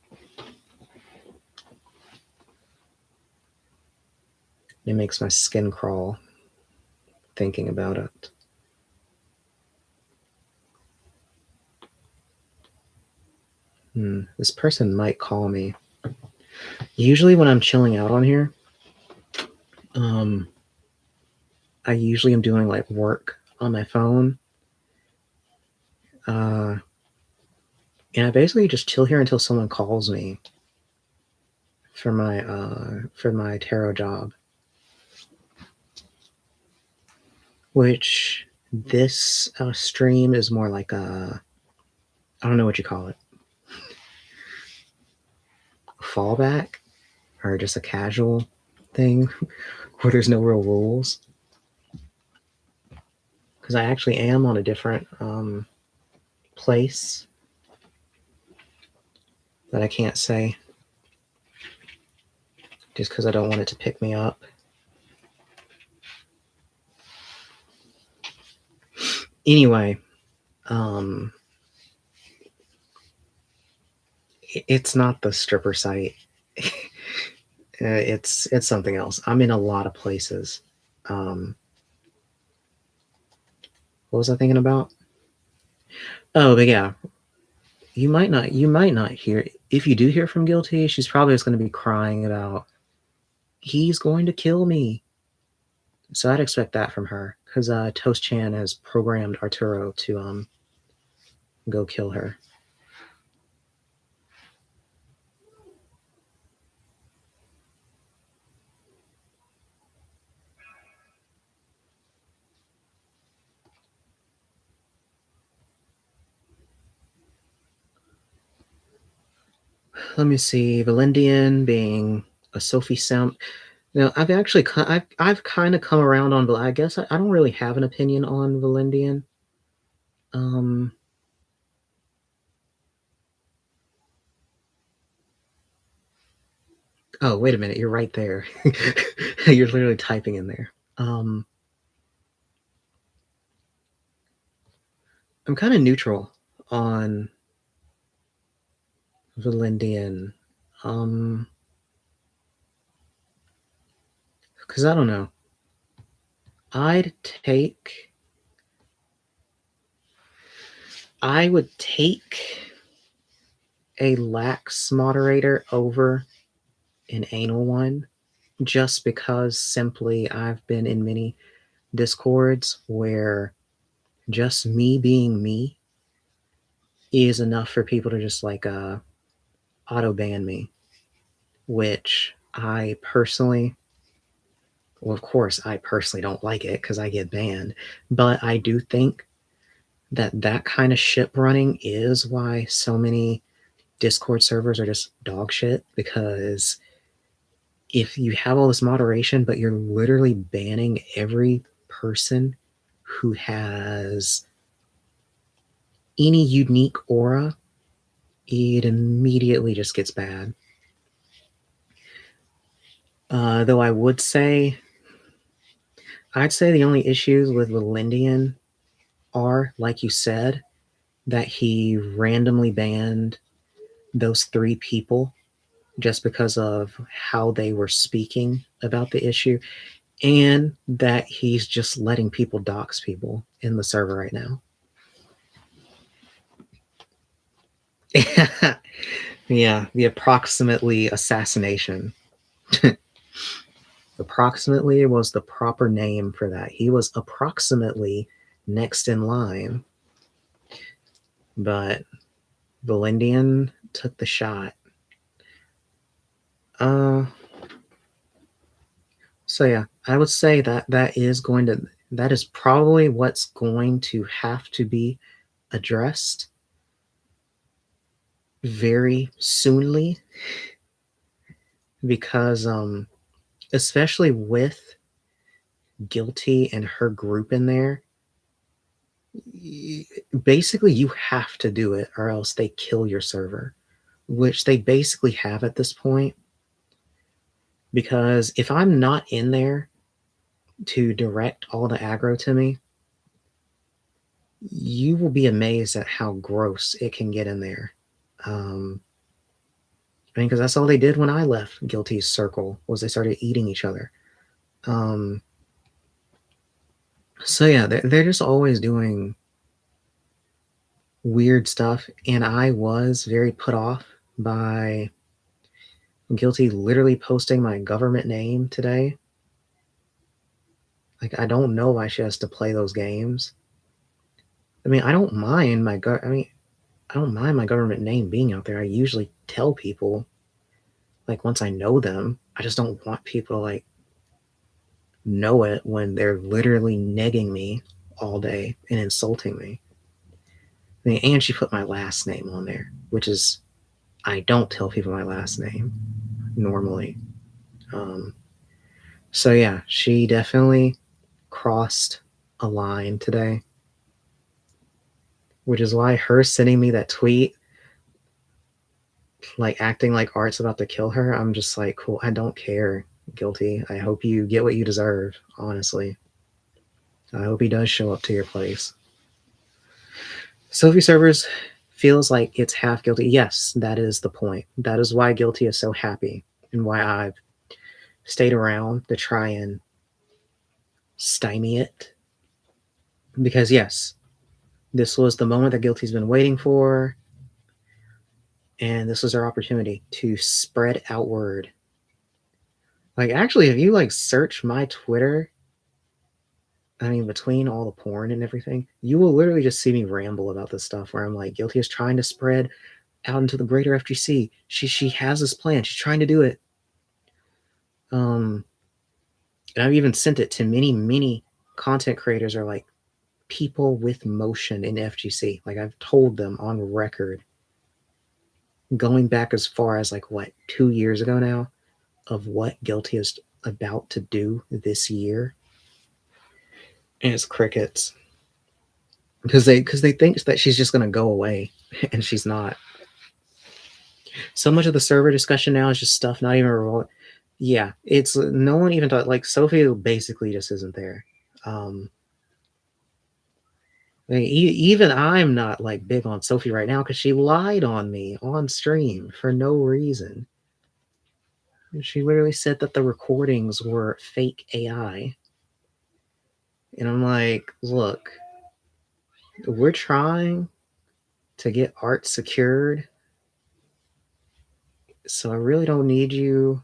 It makes my skin crawl thinking about it. This person might call me. Usually when I'm chilling out on here, I usually am doing like work on my phone. And I basically just chill here until someone calls me for my tarot job. Which this stream is more like a, I don't know what you call it, a fallback or just a casual thing where there's no real rules. Because I actually am on a different place that I can't say just because I don't want it to pick me up. Anyway, it's not the stripper site. It's something else. I'm in a lot of places. What was I thinking about? Oh, but yeah, you might not hear. If you do hear from Guilty, she's probably just going to be crying about he's going to kill me. So I'd expect that from her because Toast Chan has programmed Arturo to go kill her. Let me see. Valendian being a Sophie Sam. Now I've kind of come around on, but I guess I don't really have an opinion on Valendian. Oh, wait a minute, you're right there. You're literally typing in there. I'm kind of neutral on Valendian. Because I don't know. I'd take I would take a lax moderator over an anal one, just because simply I've been in many discords where just me being me is enough for people to just like auto ban me, which I personally, well, of course, I personally don't like it because I get banned, but I do think that that kind of ship running is why so many Discord servers are just dog shit, because if you have all this moderation, but you're literally banning every person who has any unique aura, it immediately just gets bad. Though I'd say the only issues with Valendian are, like you said, that he randomly banned those 3 people just because of how they were speaking about the issue, and that he's just letting people dox people in the server right now. Yeah, the approximately assassination. Approximately was the proper name for that. He was approximately next in line, but Valendian took the shot. So yeah, I would say that that is probably what's going to have to be addressed very soonly, because especially with Guilty and her group in there, basically you have to do it or else they kill your server, which they basically have at this point. Because if I'm not in there to direct all the aggro to me, you will be amazed at how gross it can get in there. I mean, because that's all they did when I left Guilty's circle, was they started eating each other. So yeah, they're just always doing weird stuff, and I was very put off by Guilty literally posting my government name today. Like, I don't know why she has to play those games. I mean, I don't mind my government name being out there. I usually tell people, like, once I know them. I just don't want people to like know it when they're literally negging me all day and insulting me. I mean, and she put my last name on there, which is, I don't tell people my last name normally. So yeah, she definitely crossed a line today, which is why her sending me that tweet, like acting like Art's about to kill her, I'm just like, cool, I don't care, Guilty. I hope you get what you deserve, honestly. I hope he does show up to your place. Sophie Servers feels like it's half Guilty. Yes, that is the point. That is why Guilty is so happy and why I've stayed around to try and stymie it. Because yes, this was the moment that Guilty's been waiting for, and this was our opportunity to spread outward. Like, actually, if you like search my Twitter, I mean, between all the porn and everything, you will literally just see me ramble about this stuff where I'm like, Guilty is trying to spread out into the greater FGC. She has this plan. She's trying to do it. And I've even sent it to many content creators, or like people with motion in FGC. Like, I've told them on record, going back as far as like what, 2 years ago now, of what Guilty is about to do this year. And it's crickets. Because they think that she's just gonna go away, and she's not. So much of the server discussion now is just stuff not even yeah, it's no one even thought, like, Sophie basically just isn't there. Even I'm not like big on Sophie right now because she lied on me on stream for no reason. She literally said that the recordings were fake AI. And I'm like, look, we're trying to get art secured. So I really don't need you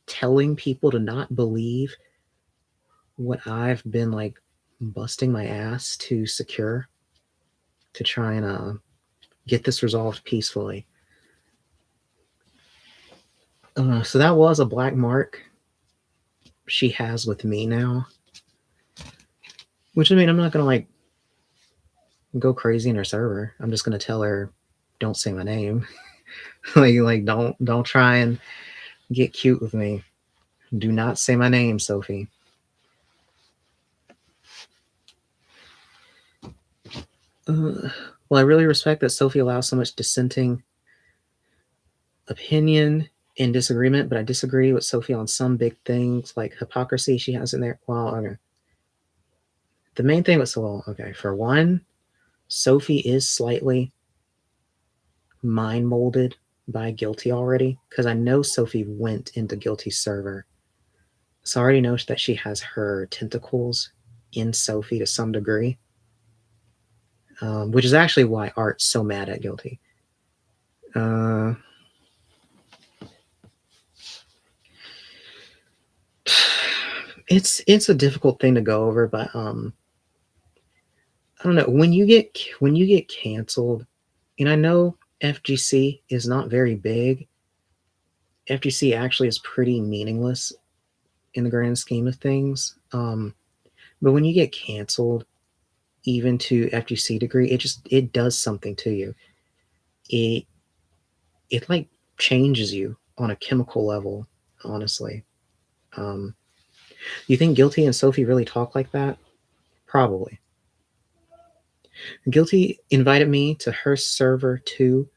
telling people to not believe what I've been like busting my ass to secure to try and get this resolved peacefully. So that was a black mark she has with me now. Which, I mean, I'm not gonna like go crazy in her server. I'm just gonna tell her, don't say my name. like don't try and get cute with me. Do not say my name, Sophie. Well, I really respect that Sophie allows so much dissenting opinion and disagreement, but I disagree with Sophie on some big things like hypocrisy she has in there. Well, okay. The main thing was, well, okay, for one, Sophie is slightly mind molded by Guilty already, because I know Sophie went into Guilty's server. So I already know that she has her tentacles in Sophie to some degree, which is actually why Art's so mad at Guilty. It's a difficult thing to go over, but I don't know, when you get canceled, and I know FGC is not very big. FGC actually is pretty meaningless in the grand scheme of things. But when you get canceled, even to FGC degree, it does something to you. It like changes you on a chemical level, honestly. You think Guilty and Sophie really talk like that? Probably. Guilty invited me to her server too,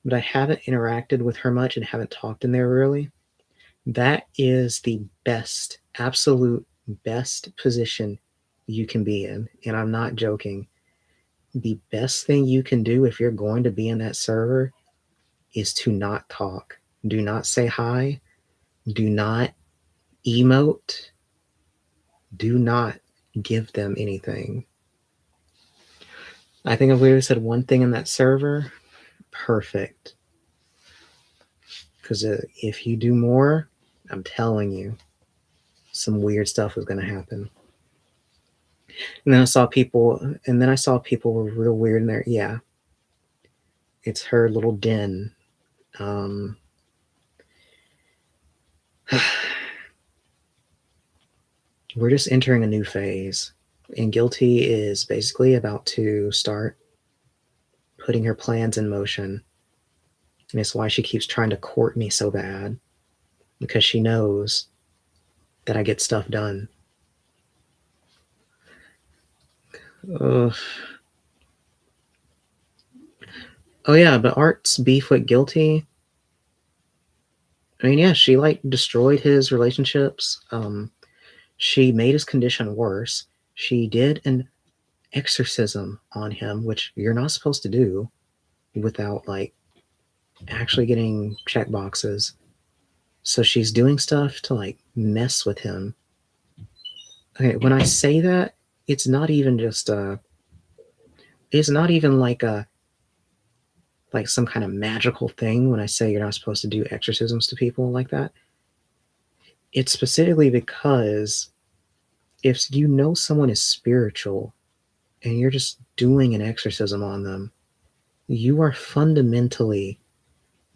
but I haven't interacted with her much and haven't talked in there really. That is the best, absolute best position you can be in. And I'm not joking. The best thing you can do if you're going to be in that server is to not talk. Do not say hi. Do not emote. Do not give them anything. I think if we said one thing in that server, perfect. Because if you do more, I'm telling you, some weird stuff was going to happen. And then I saw people were real weird in there. Yeah, it's her little den. We're just entering a new phase, and Guilty is basically about to start putting her plans in motion. And it's why she keeps trying to court me so bad, because she knows that I get stuff done. Ugh. Oh yeah, but Art's beef with Guilty. I mean, yeah, she like destroyed his relationships. She made his condition worse. She did an exorcism on him, which you're not supposed to do without like actually getting check boxes. So she's doing stuff to like mess with him. Okay, when I say that, it's not even just it's not even like some kind of magical thing when I say you're not supposed to do exorcisms to people like that. It's specifically because if you know someone is spiritual and you're just doing an exorcism on them, you are fundamentally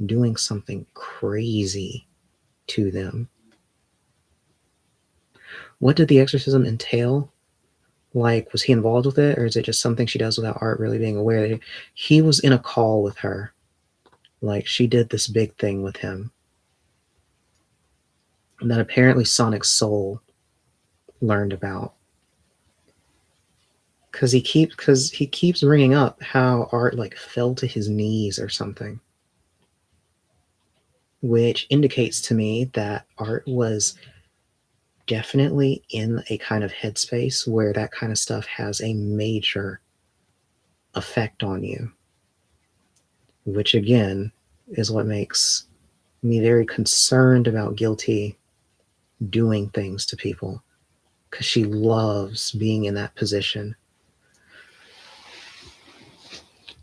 doing something crazy to them. What did the exorcism entail? Like, was he involved with it, or is it just something she does without Art really being aware that he was in a call with her? Like, she did this big thing with him. And that apparently Sonic Soul learned about. Because he keeps bringing up how Art like fell to his knees or something, which indicates to me that Art was definitely in a kind of headspace where that kind of stuff has a major effect on you, which again is what makes me very concerned about Guilty doing things to people, because she loves being in that position.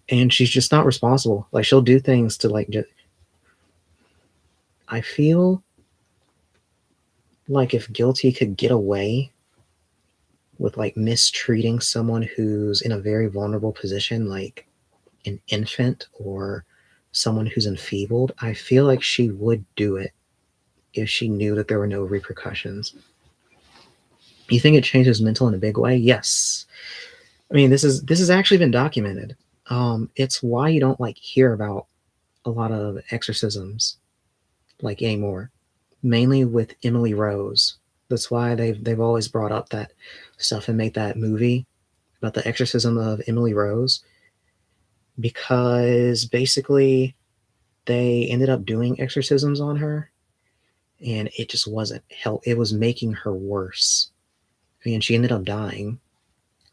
and she's just not responsible. Like she'll do things to like just. I feel like if Guilty could get away with like mistreating someone who's in a very vulnerable position, like an infant or someone who's enfeebled, I feel like she would do it if she knew that there were no repercussions. You think it changes mental in a big way? Yes. I mean, this has actually been documented. It's why you don't like hear about a lot of exorcisms like anymore, mainly with Emily Rose. That's why they've always brought up that stuff and made that movie about the exorcism of Emily Rose, because basically they ended up doing exorcisms on her and it just wasn't help. It was making her worse. And she ended up dying,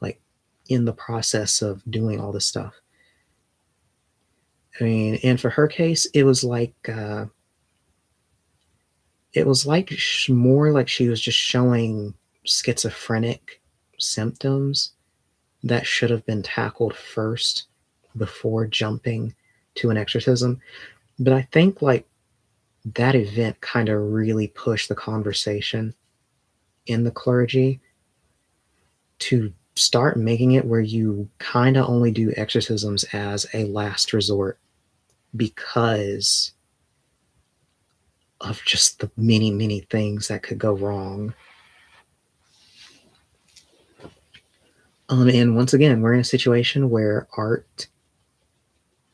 like in the process of doing all this stuff. I mean, and for her case, it was like more like she was just showing schizophrenic symptoms that should have been tackled first before jumping to an exorcism. But I think like that event kind of really pushed the conversation in the clergy to start making it where you kind of only do exorcisms as a last resort because of just the many, many things that could go wrong. And once again, we're in a situation where art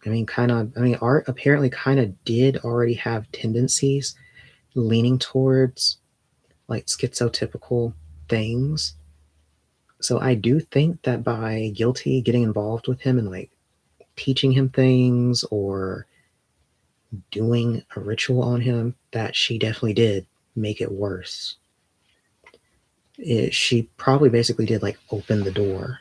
apparently kind of did already have tendencies leaning towards like schizotypical things. So I do think that by Guilty getting involved with him and like teaching him things or doing a ritual on him, that she definitely did make it worse. She probably basically did like open the door.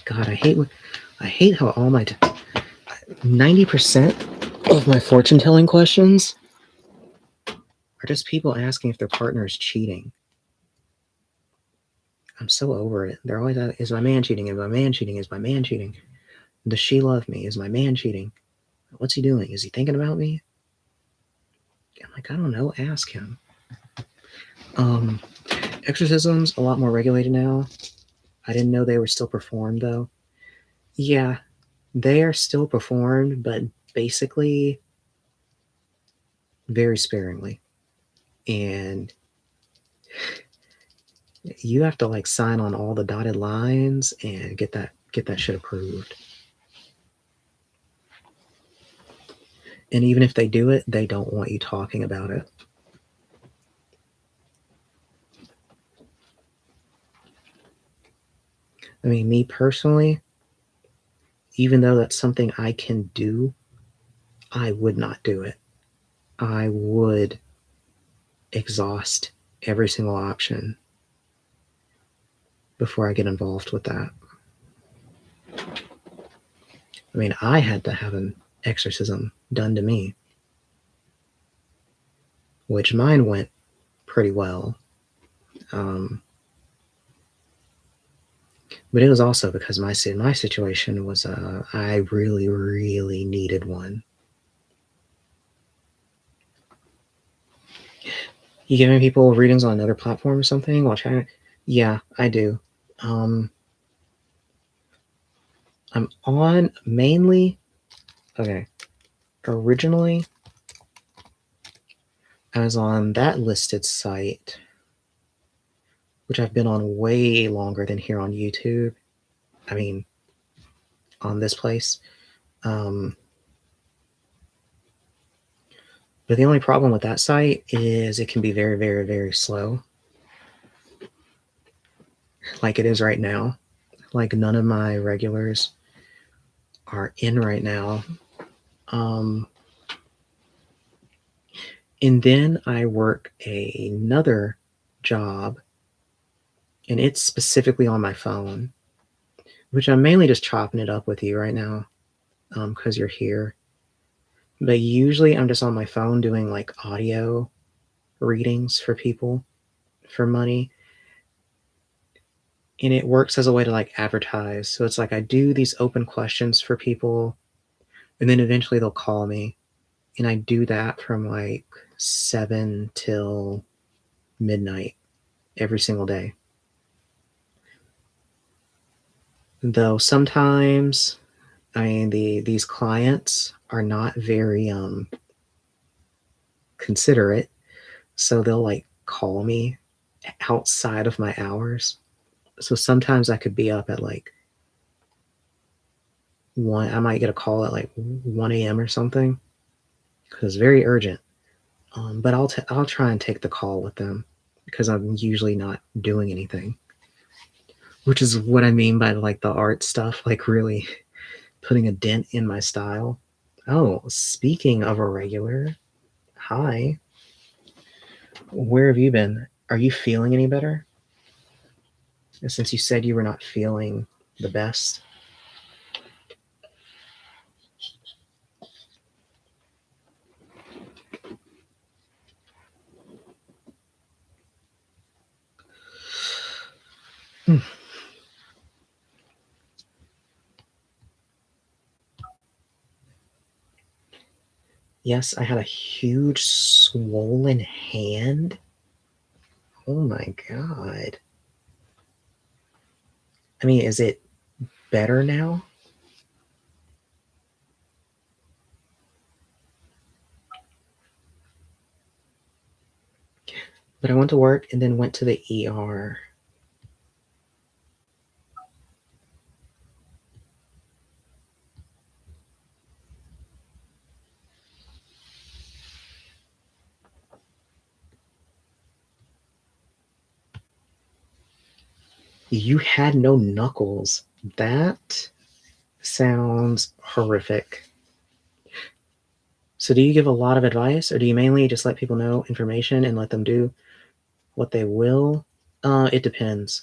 God, I hate how all my 90% of my fortune telling questions are just people asking if their partner is cheating. I'm so over it. They're always asking, is my man cheating? Is my man cheating? Is my man cheating? Does she love me? Is my man cheating? What's he doing? Is he thinking about me? I'm like, I don't know. Ask him. Exorcisms a lot more regulated now. I didn't know they were still performed though. Yeah, they are still performed, but basically very sparingly. And you have to like sign on all the dotted lines and get that shit approved. And even if they do it, they don't want you talking about it. I mean, me personally, even though that's something I can do, I would not do it. I would exhaust every single option before I get involved with that. I mean, I had to have an exorcism done to me, which mine went pretty well. But it was also because my situation was I really, really needed one. You giving people readings on another platform or something while trying? Yeah, I do. I'm on mainly. Okay. Originally, I was on that listed site, which I've been on way longer than here on YouTube. I mean, on this place. But the only problem with that site is it can be very, very, very slow. Like it is right now. Like none of my regulars are in right now. And then I work another job, and it's specifically on my phone, which I'm mainly just chopping it up with you right now because you're here. But usually I'm just on my phone doing like audio readings for people for money. And it works as a way to like advertise. So it's like I do these open questions for people, and then eventually they'll call me. And I do that from like 7 till midnight every single day. Though sometimes, I mean, these clients are not very considerate, so they'll like call me outside of my hours. So sometimes I could be up at like 1. I might get a call at like 1 a.m. or something because it's very urgent. But I'll try and take the call with them because I'm usually not doing anything, which is what I mean by like the art stuff, like really putting a dent in my style. Oh, speaking of a regular, hi. Where have you been? Are you feeling any better? Since you said you were not feeling the best. Yes, I had a huge swollen hand. Oh my God. I mean, is it better now? But I went to work and then went to the ER. You had no knuckles. That sounds horrific. So do you give a lot of advice, or do you mainly just let people know information and let them do what they will? It depends.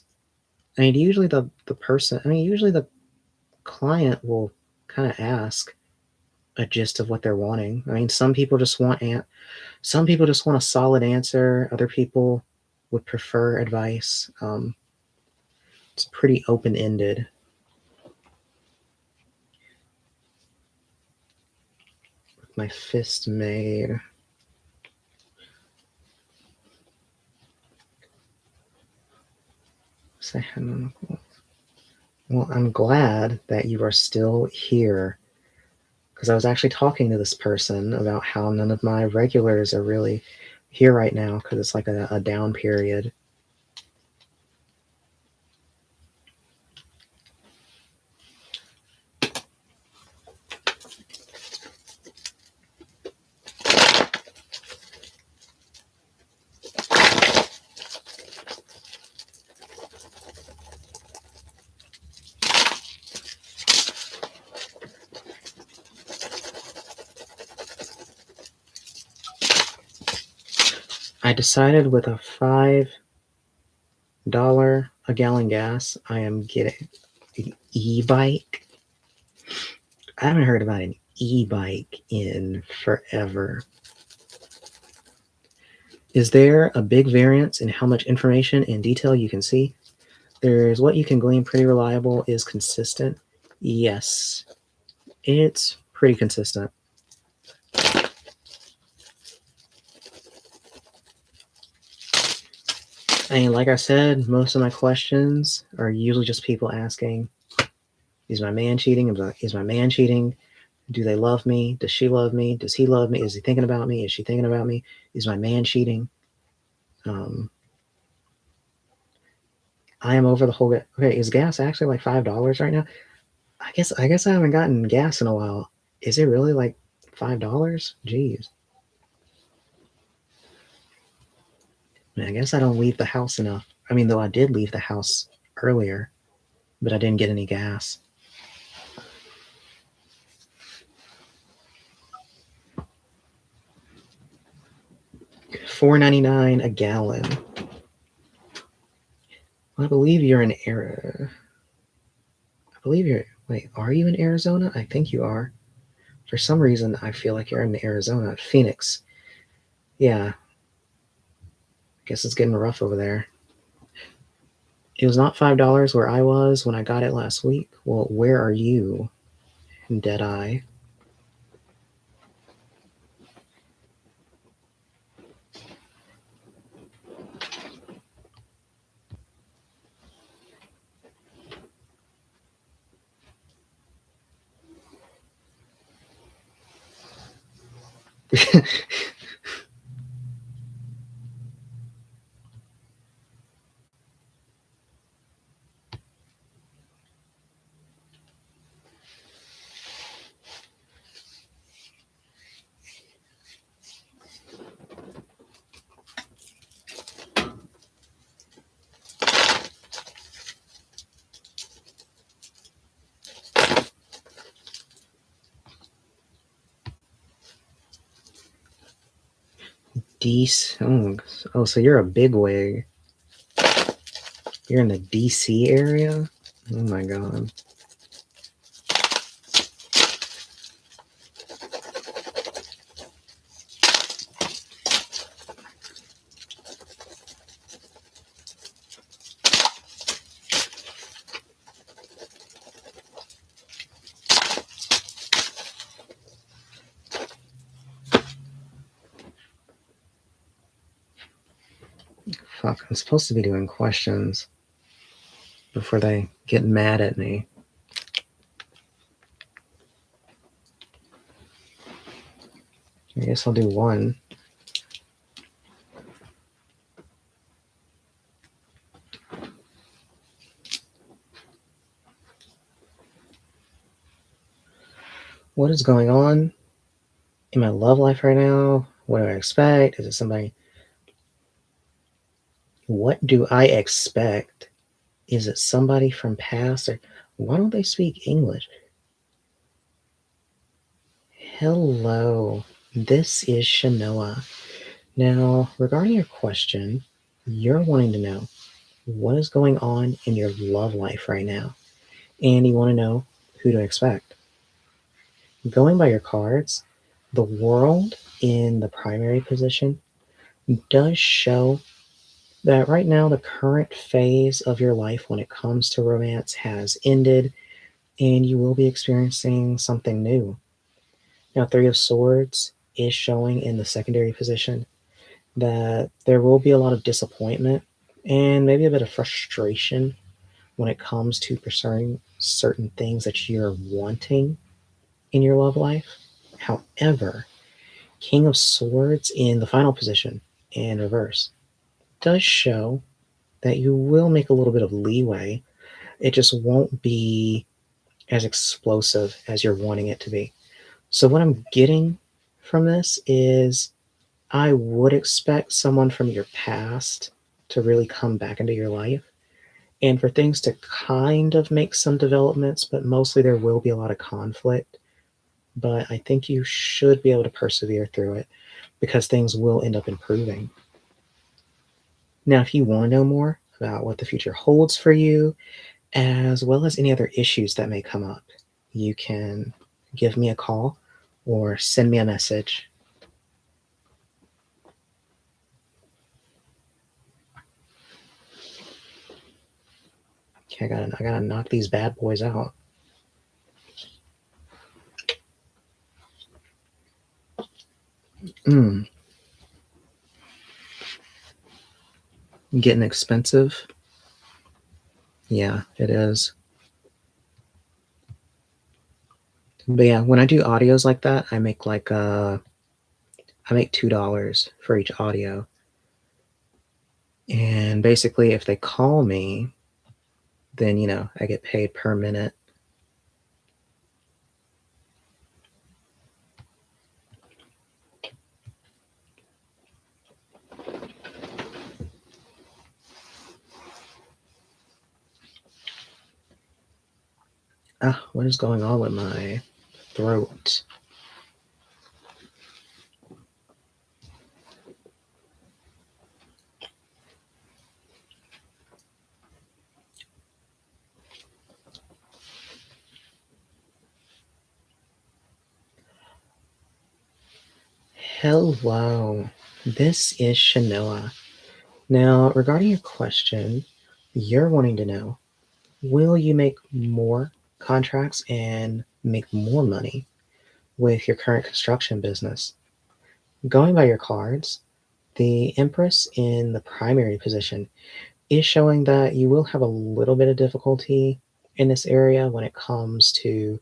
I mean, usually usually the client will kind of ask a gist of what they're wanting. I mean, some people just want a solid answer. Other people would prefer advice. It's pretty open ended. My fist made. Well, I'm glad that you are still here because I was actually talking to this person about how none of my regulars are really here right now because it's like a down period. I decided with a $5 a gallon gas, I am getting an e-bike. I haven't heard about an e-bike in forever. Is there a big variance in how much information and detail you can see? There's what you can glean pretty reliable is consistent. Yes, it's pretty consistent. And like I said, most of my questions are usually just people asking, is my man cheating? Is my man cheating? Do they love me? Does she love me? Does he love me? Is he thinking about me? Is she thinking about me? Is my man cheating? I am over the whole. Okay, is gas actually like $5 right now? I guess I haven't gotten gas in a while. Is it really like $5? Jeez. I guess I don't leave the house enough. I mean, though I did leave the house earlier, but I didn't get any gas. $4.99 a gallon. I believe you're in Arizona. Wait, are you in Arizona? I think you are. For some reason, I feel like you're in Arizona, Phoenix. Yeah, guess it's getting rough over there. It was not $5 where I was when I got it last week. Well, where are you, Deadeye? Oh, so you're a bigwig. You're in the DC area? Oh my god. Fuck, I'm supposed to be doing questions before they get mad at me. I guess I'll do one. What is going on in my love life right now? What do I expect? Is it somebody? What do I expect? Is it somebody from past? Or why don't they speak English? Hello, this is Shanoa. Now, regarding your question, you're wanting to know what is going on in your love life right now, and you want to know who to expect. Going by your cards, the world in the primary position does show that right now the current phase of your life when it comes to romance has ended and you will be experiencing something new. Now, Three of Swords is showing in the secondary position that there will be a lot of disappointment and maybe a bit of frustration when it comes to pursuing certain things that you're wanting in your love life. However, King of Swords in the final position in reverse does show that you will make a little bit of leeway. It just won't be as explosive as you're wanting it to be. So, what I'm getting from this is I would expect someone from your past to really come back into your life and for things to kind of make some developments, but mostly there will be a lot of conflict. But I think you should be able to persevere through it because things will end up improving. Now, if you want to know more about what the future holds for you, as well as any other issues that may come up, you can give me a call or send me a message. Okay, I gotta knock these bad boys out. Getting expensive. Yeah, it is. But yeah, when I do audios like that, I make I make $2 for each audio. And basically if they call me, then I get paid per minute. What is going on with my throat? Hello, this is Shanoa. Now, regarding your question, you're wanting to know, will you make more contracts and make more money with your current construction business? Going by your cards, the Empress in the primary position is showing that you will have a little bit of difficulty in this area when it comes to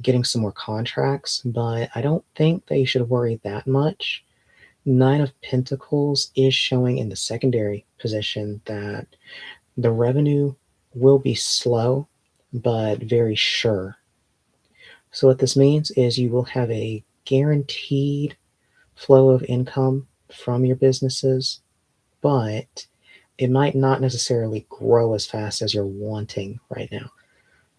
getting some more contracts, but I don't think that you should worry that much. Nine of Pentacles is showing in the secondary position that the revenue will be slow, but very sure. So, what this means is you will have a guaranteed flow of income from your businesses, but it might not necessarily grow as fast as you're wanting right now.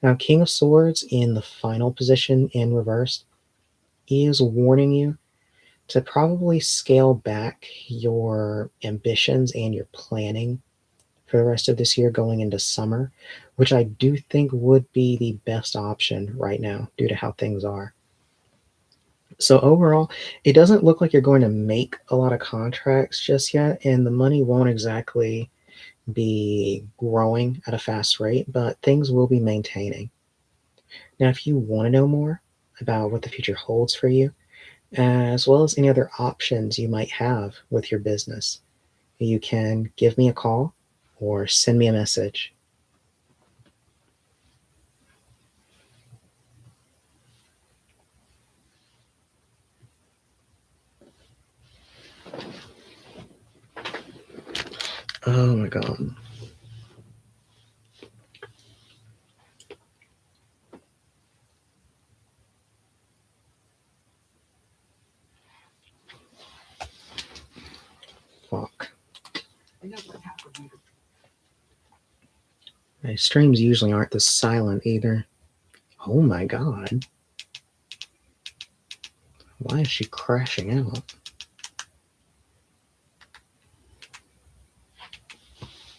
Now, King of Swords in the final position in reverse is warning you to probably scale back your ambitions and your planning for the rest of this year going into summer, which I do think would be the best option right now due to how things are. So overall, it doesn't look like you're going to make a lot of contracts just yet, and the money won't exactly be growing at a fast rate, but things will be maintaining. Now, if you want to know more about what the future holds for you, as well as any other options you might have with your business, you can give me a call or send me a message. Oh my god. Fuck. My streams usually aren't this silent either. Oh my god. Why is she crashing out?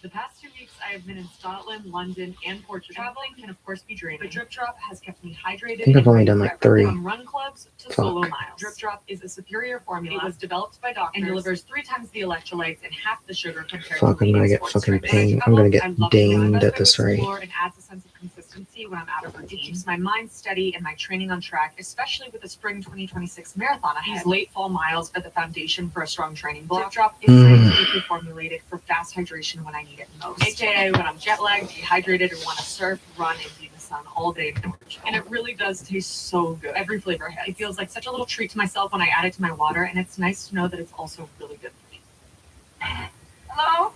The past 2 weeks, I have been in Scotland, London, and Portugal. Traveling can, of course, be draining, but Drip Drop has kept me hydrated. I think I've only done like 3. From run clubs to solo miles. Drip Drop is a superior formula. It was developed by doctors and delivers 3 times the electrolytes and half the sugar compared Fuck, to I'm gonna get fucking pinged. I'm gonna get dinged at this rate. It adds a sense of consistency when I'm out of routine. It keeps my mind steady and my training on track, especially with the spring 2026 marathon ahead. These late fall miles are the foundation for a strong training block. Drip Drop is scientifically formulated for fast hydration when I need it most. AKA when I'm jet lagged, dehydrated, or want to surf, run, and be in the sun all day in Portugal. And it really does taste so good. Every flavor hits. It feels like such a little treat to myself when I add it to my water, and it's nice to know that it's also really good for me. Hello?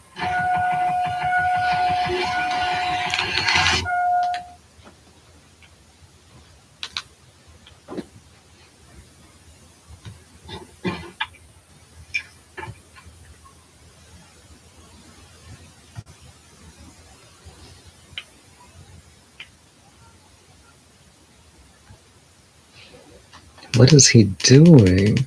What is he doing?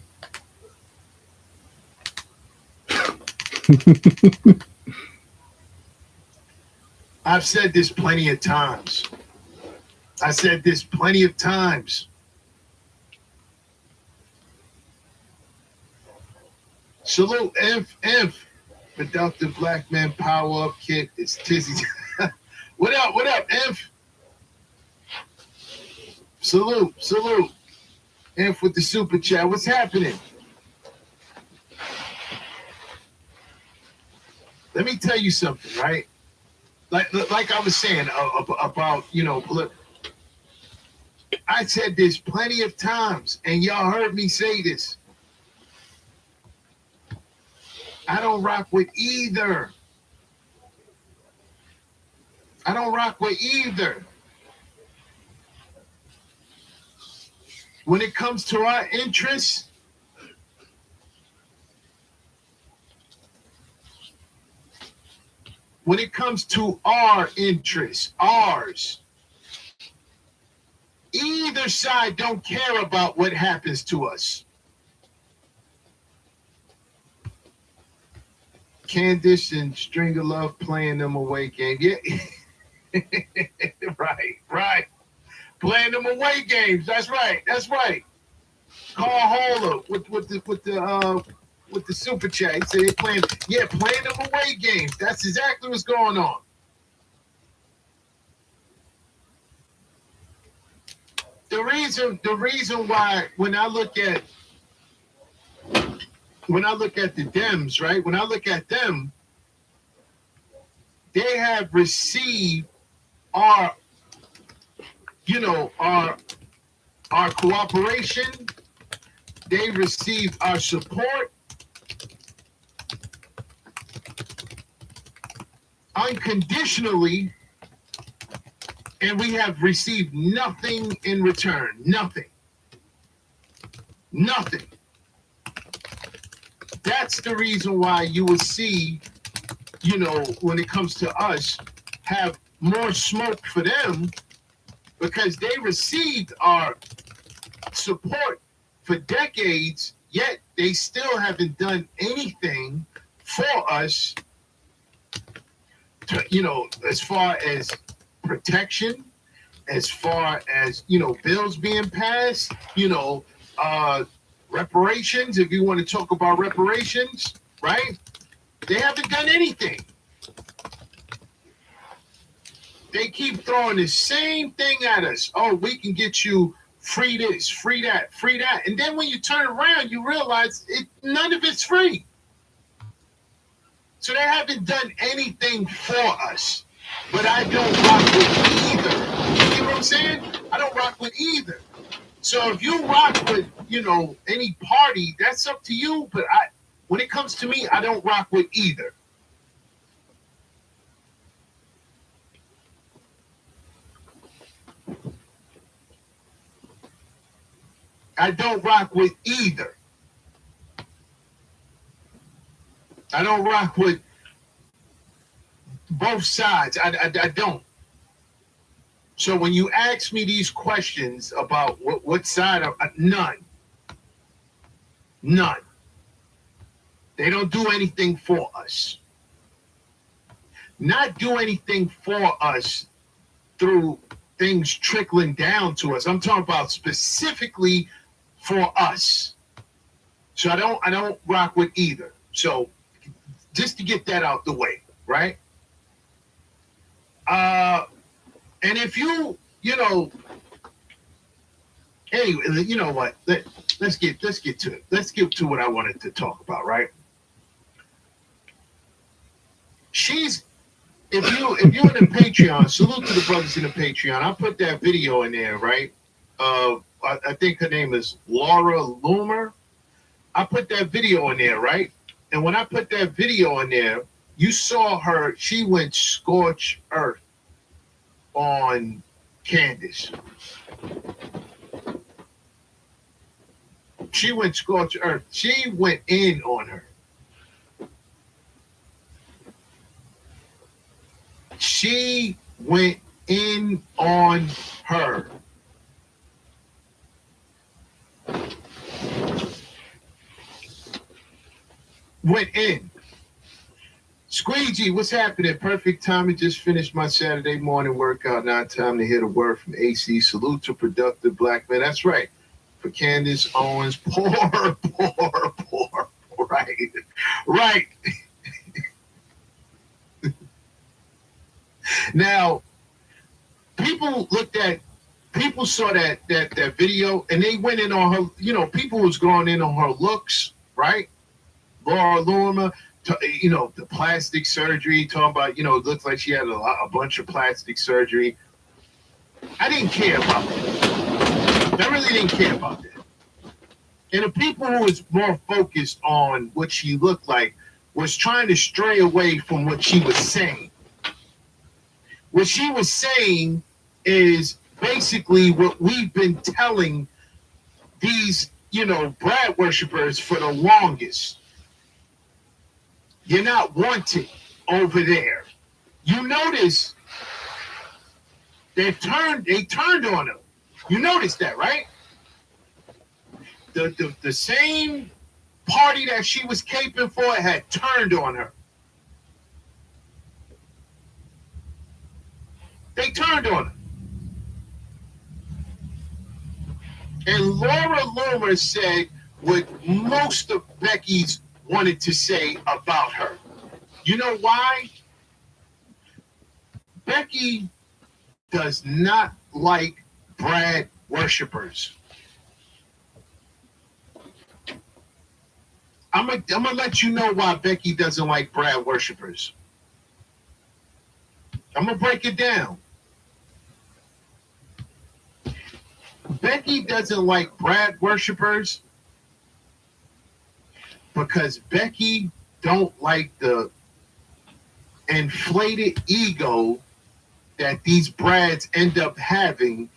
I've said this plenty of times. I said this plenty of times. Salute Inf. Productive Black Man Power Up Kit. It's Tizzy. What up, Inf? Salute. Inf with the super chat. What's happening? Let me tell you something, right? Like I was saying about, look, I said this plenty of times, and y'all heard me say this. I don't rock with either. When it comes to our interests, when it comes to our interests, ours, either side don't care about what happens to us. Candace and Stringer love playing them away game. Yeah. Right. Playing them away games. That's right. Carl Holler with the super chat. He said they're playing them away games. That's exactly what's going on. The reason why when I look at the Dems, right? When I look at them, they have received our cooperation. They received our support unconditionally, and we have received nothing in return. Nothing. That's the reason why you will see, when it comes to us, have more smoke for them, because they received our support for decades, yet they still haven't done anything for us to, as far as protection, as far as, bills being passed, reparations, if you want to talk about reparations, right? They haven't done anything. They keep throwing the same thing at us. Oh, we can get you free this, free that, free that. And then when you turn around, you realize none of it's free. So they haven't done anything for us. But I don't rock with either. You know what I'm saying? I don't rock with either. So if you rock with, any party, that's up to you. But when it comes to me, I don't rock with either. I don't rock with either. I don't rock with both sides. I don't. So when you ask me these questions about what side, none. They don't do anything for us. Not do anything for us through things trickling down to us. I'm talking about specifically for us. So I don't rock with either. So just to get that out the way, right? And if anyway, you know what? Let's get to it. Let's get to what I wanted to talk about, right? If you're in the Patreon, salute to the brothers in the Patreon. I put that video in there, right? I think her name is Laura Loomer. I put that video in there, right? And when I put that video in there, you saw her. She went scorched earth on Candace. She went scorched earth. She went in on her. She went in on her. Went in. Squeegee, what's happening? Perfect timing. Just finished my Saturday morning workout. Now time to hear a word from AC. Salute to productive black men. That's right. For Candace Owens. Poor. Right. Now, people saw that video, and they went in on her. People was going in on her looks, right? Laura Loomer, the plastic surgery, talking about, it looks like she had a bunch of plastic surgery. I didn't care about that. I really didn't care about that. And the people who was more focused on what she looked like was trying to stray away from what she was saying. What she was saying is basically what we've been telling these, Brad worshipers for the longest. You're not wanted over there. You notice they turned on her. You notice that, right? The same party that she was caping for had turned on her. They turned on her. And Laura Loomer said what most of Becky's wanted to say about her. You know why? Becky does not like Brad worshipers. I'm gonna let you know why Becky doesn't like Brad worshipers. I'm gonna break it down. Becky doesn't like Brad worshipers because Becky don't like the inflated ego that these Brads end up having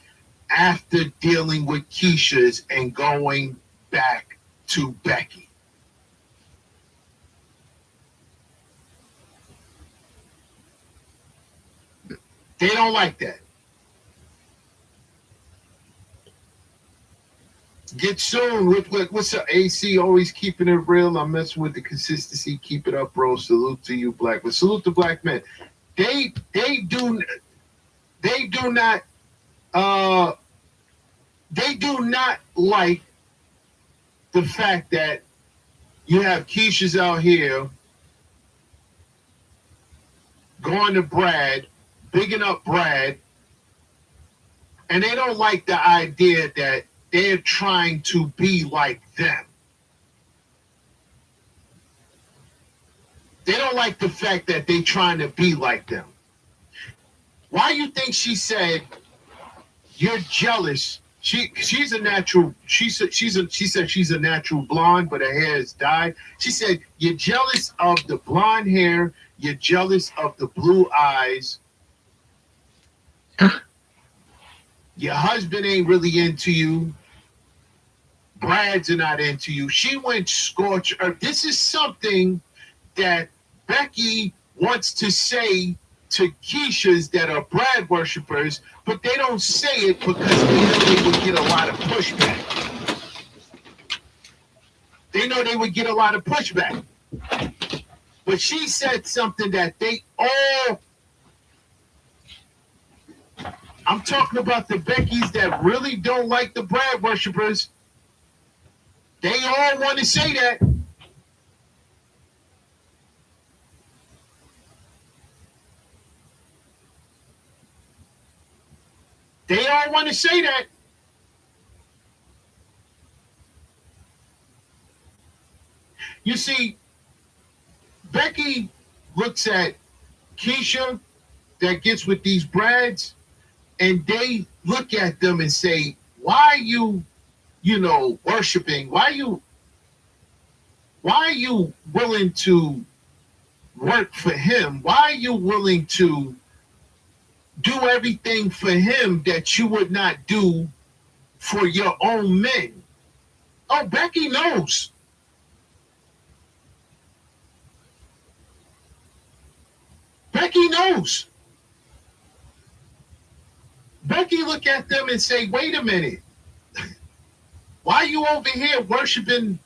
after dealing with Keisha's and going back to Becky. They don't like that. Get soon. What's up, AC? Always keeping it real. I'm messing with the consistency. Keep it up, bro. Salute to you, black men. Salute to black men. They do not like the fact that you have Keisha's out here going to Brad, bigging up Brad, and they don't like the idea that they're trying to be like them. They don't like the fact that they're trying to be like them. Why you think she said you're jealous? She's a natural. She said she's a natural blonde, but her hair is dyed. She said you're jealous of the blonde hair. You're jealous of the blue eyes. Your husband ain't really into you. Brads are not into you. She went scorch earth. This is something that Becky wants to say to Keisha's that are Brad worshipers, but they don't say it because they know they would get a lot of pushback. They know they would get a lot of pushback. But she said something that they all... I'm talking about the Beckys that really don't like the Brad worshipers. They all want to say that. They all want to say that. You see, Becky looks at Keisha that gets with these Brads, and they look at them and say, why are you worshiping? Why are you willing to work for him? Why are you willing to do everything for him that you would not do for your own men? Oh, Becky knows. Becky knows. Becky look at them and say, wait a minute. Why are you over here worshiping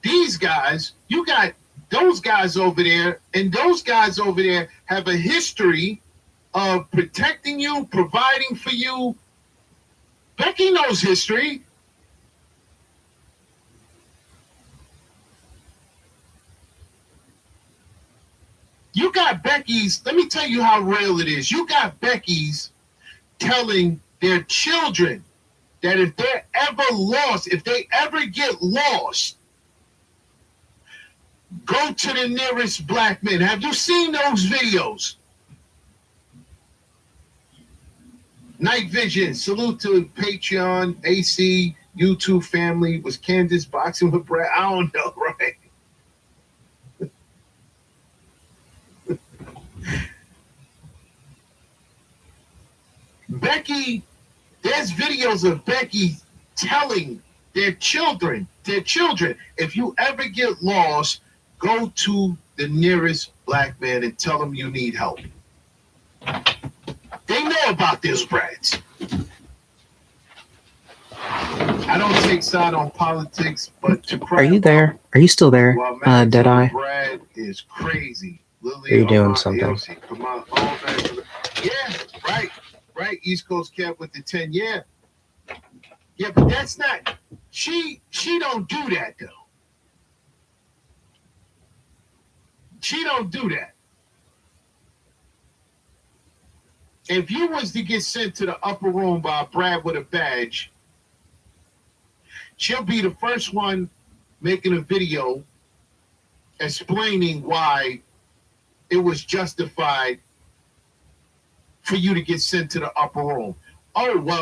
these guys? You got those guys over there, and those guys over there have a history of protecting you, providing for you. Becky knows history. You got Becky's, let me tell you how real it is. You got Becky's telling their children that if they're ever lost, if they ever get lost, go to the nearest black man. Have you seen those videos? Night Vision, salute to Patreon, AC, YouTube family. Was Candace boxing with Brad? I don't know, right? Becky, there's videos of Becky telling their children, if you ever get lost, go to the nearest black man and tell them you need help. They know about this, Brads. I don't take side on politics, but to Are you there? Are you still there, Deadeye? Brad is crazy. Lily, Are you doing something? Come on, yeah, right. East Coast Camp with the 10, yeah. Yeah, but that's not. She don't do that though. She don't do that. If you was to get sent to the upper room by Brad with a badge, she'll be the first one making a video explaining why it was justified for you to get sent to the upper room. Oh, well,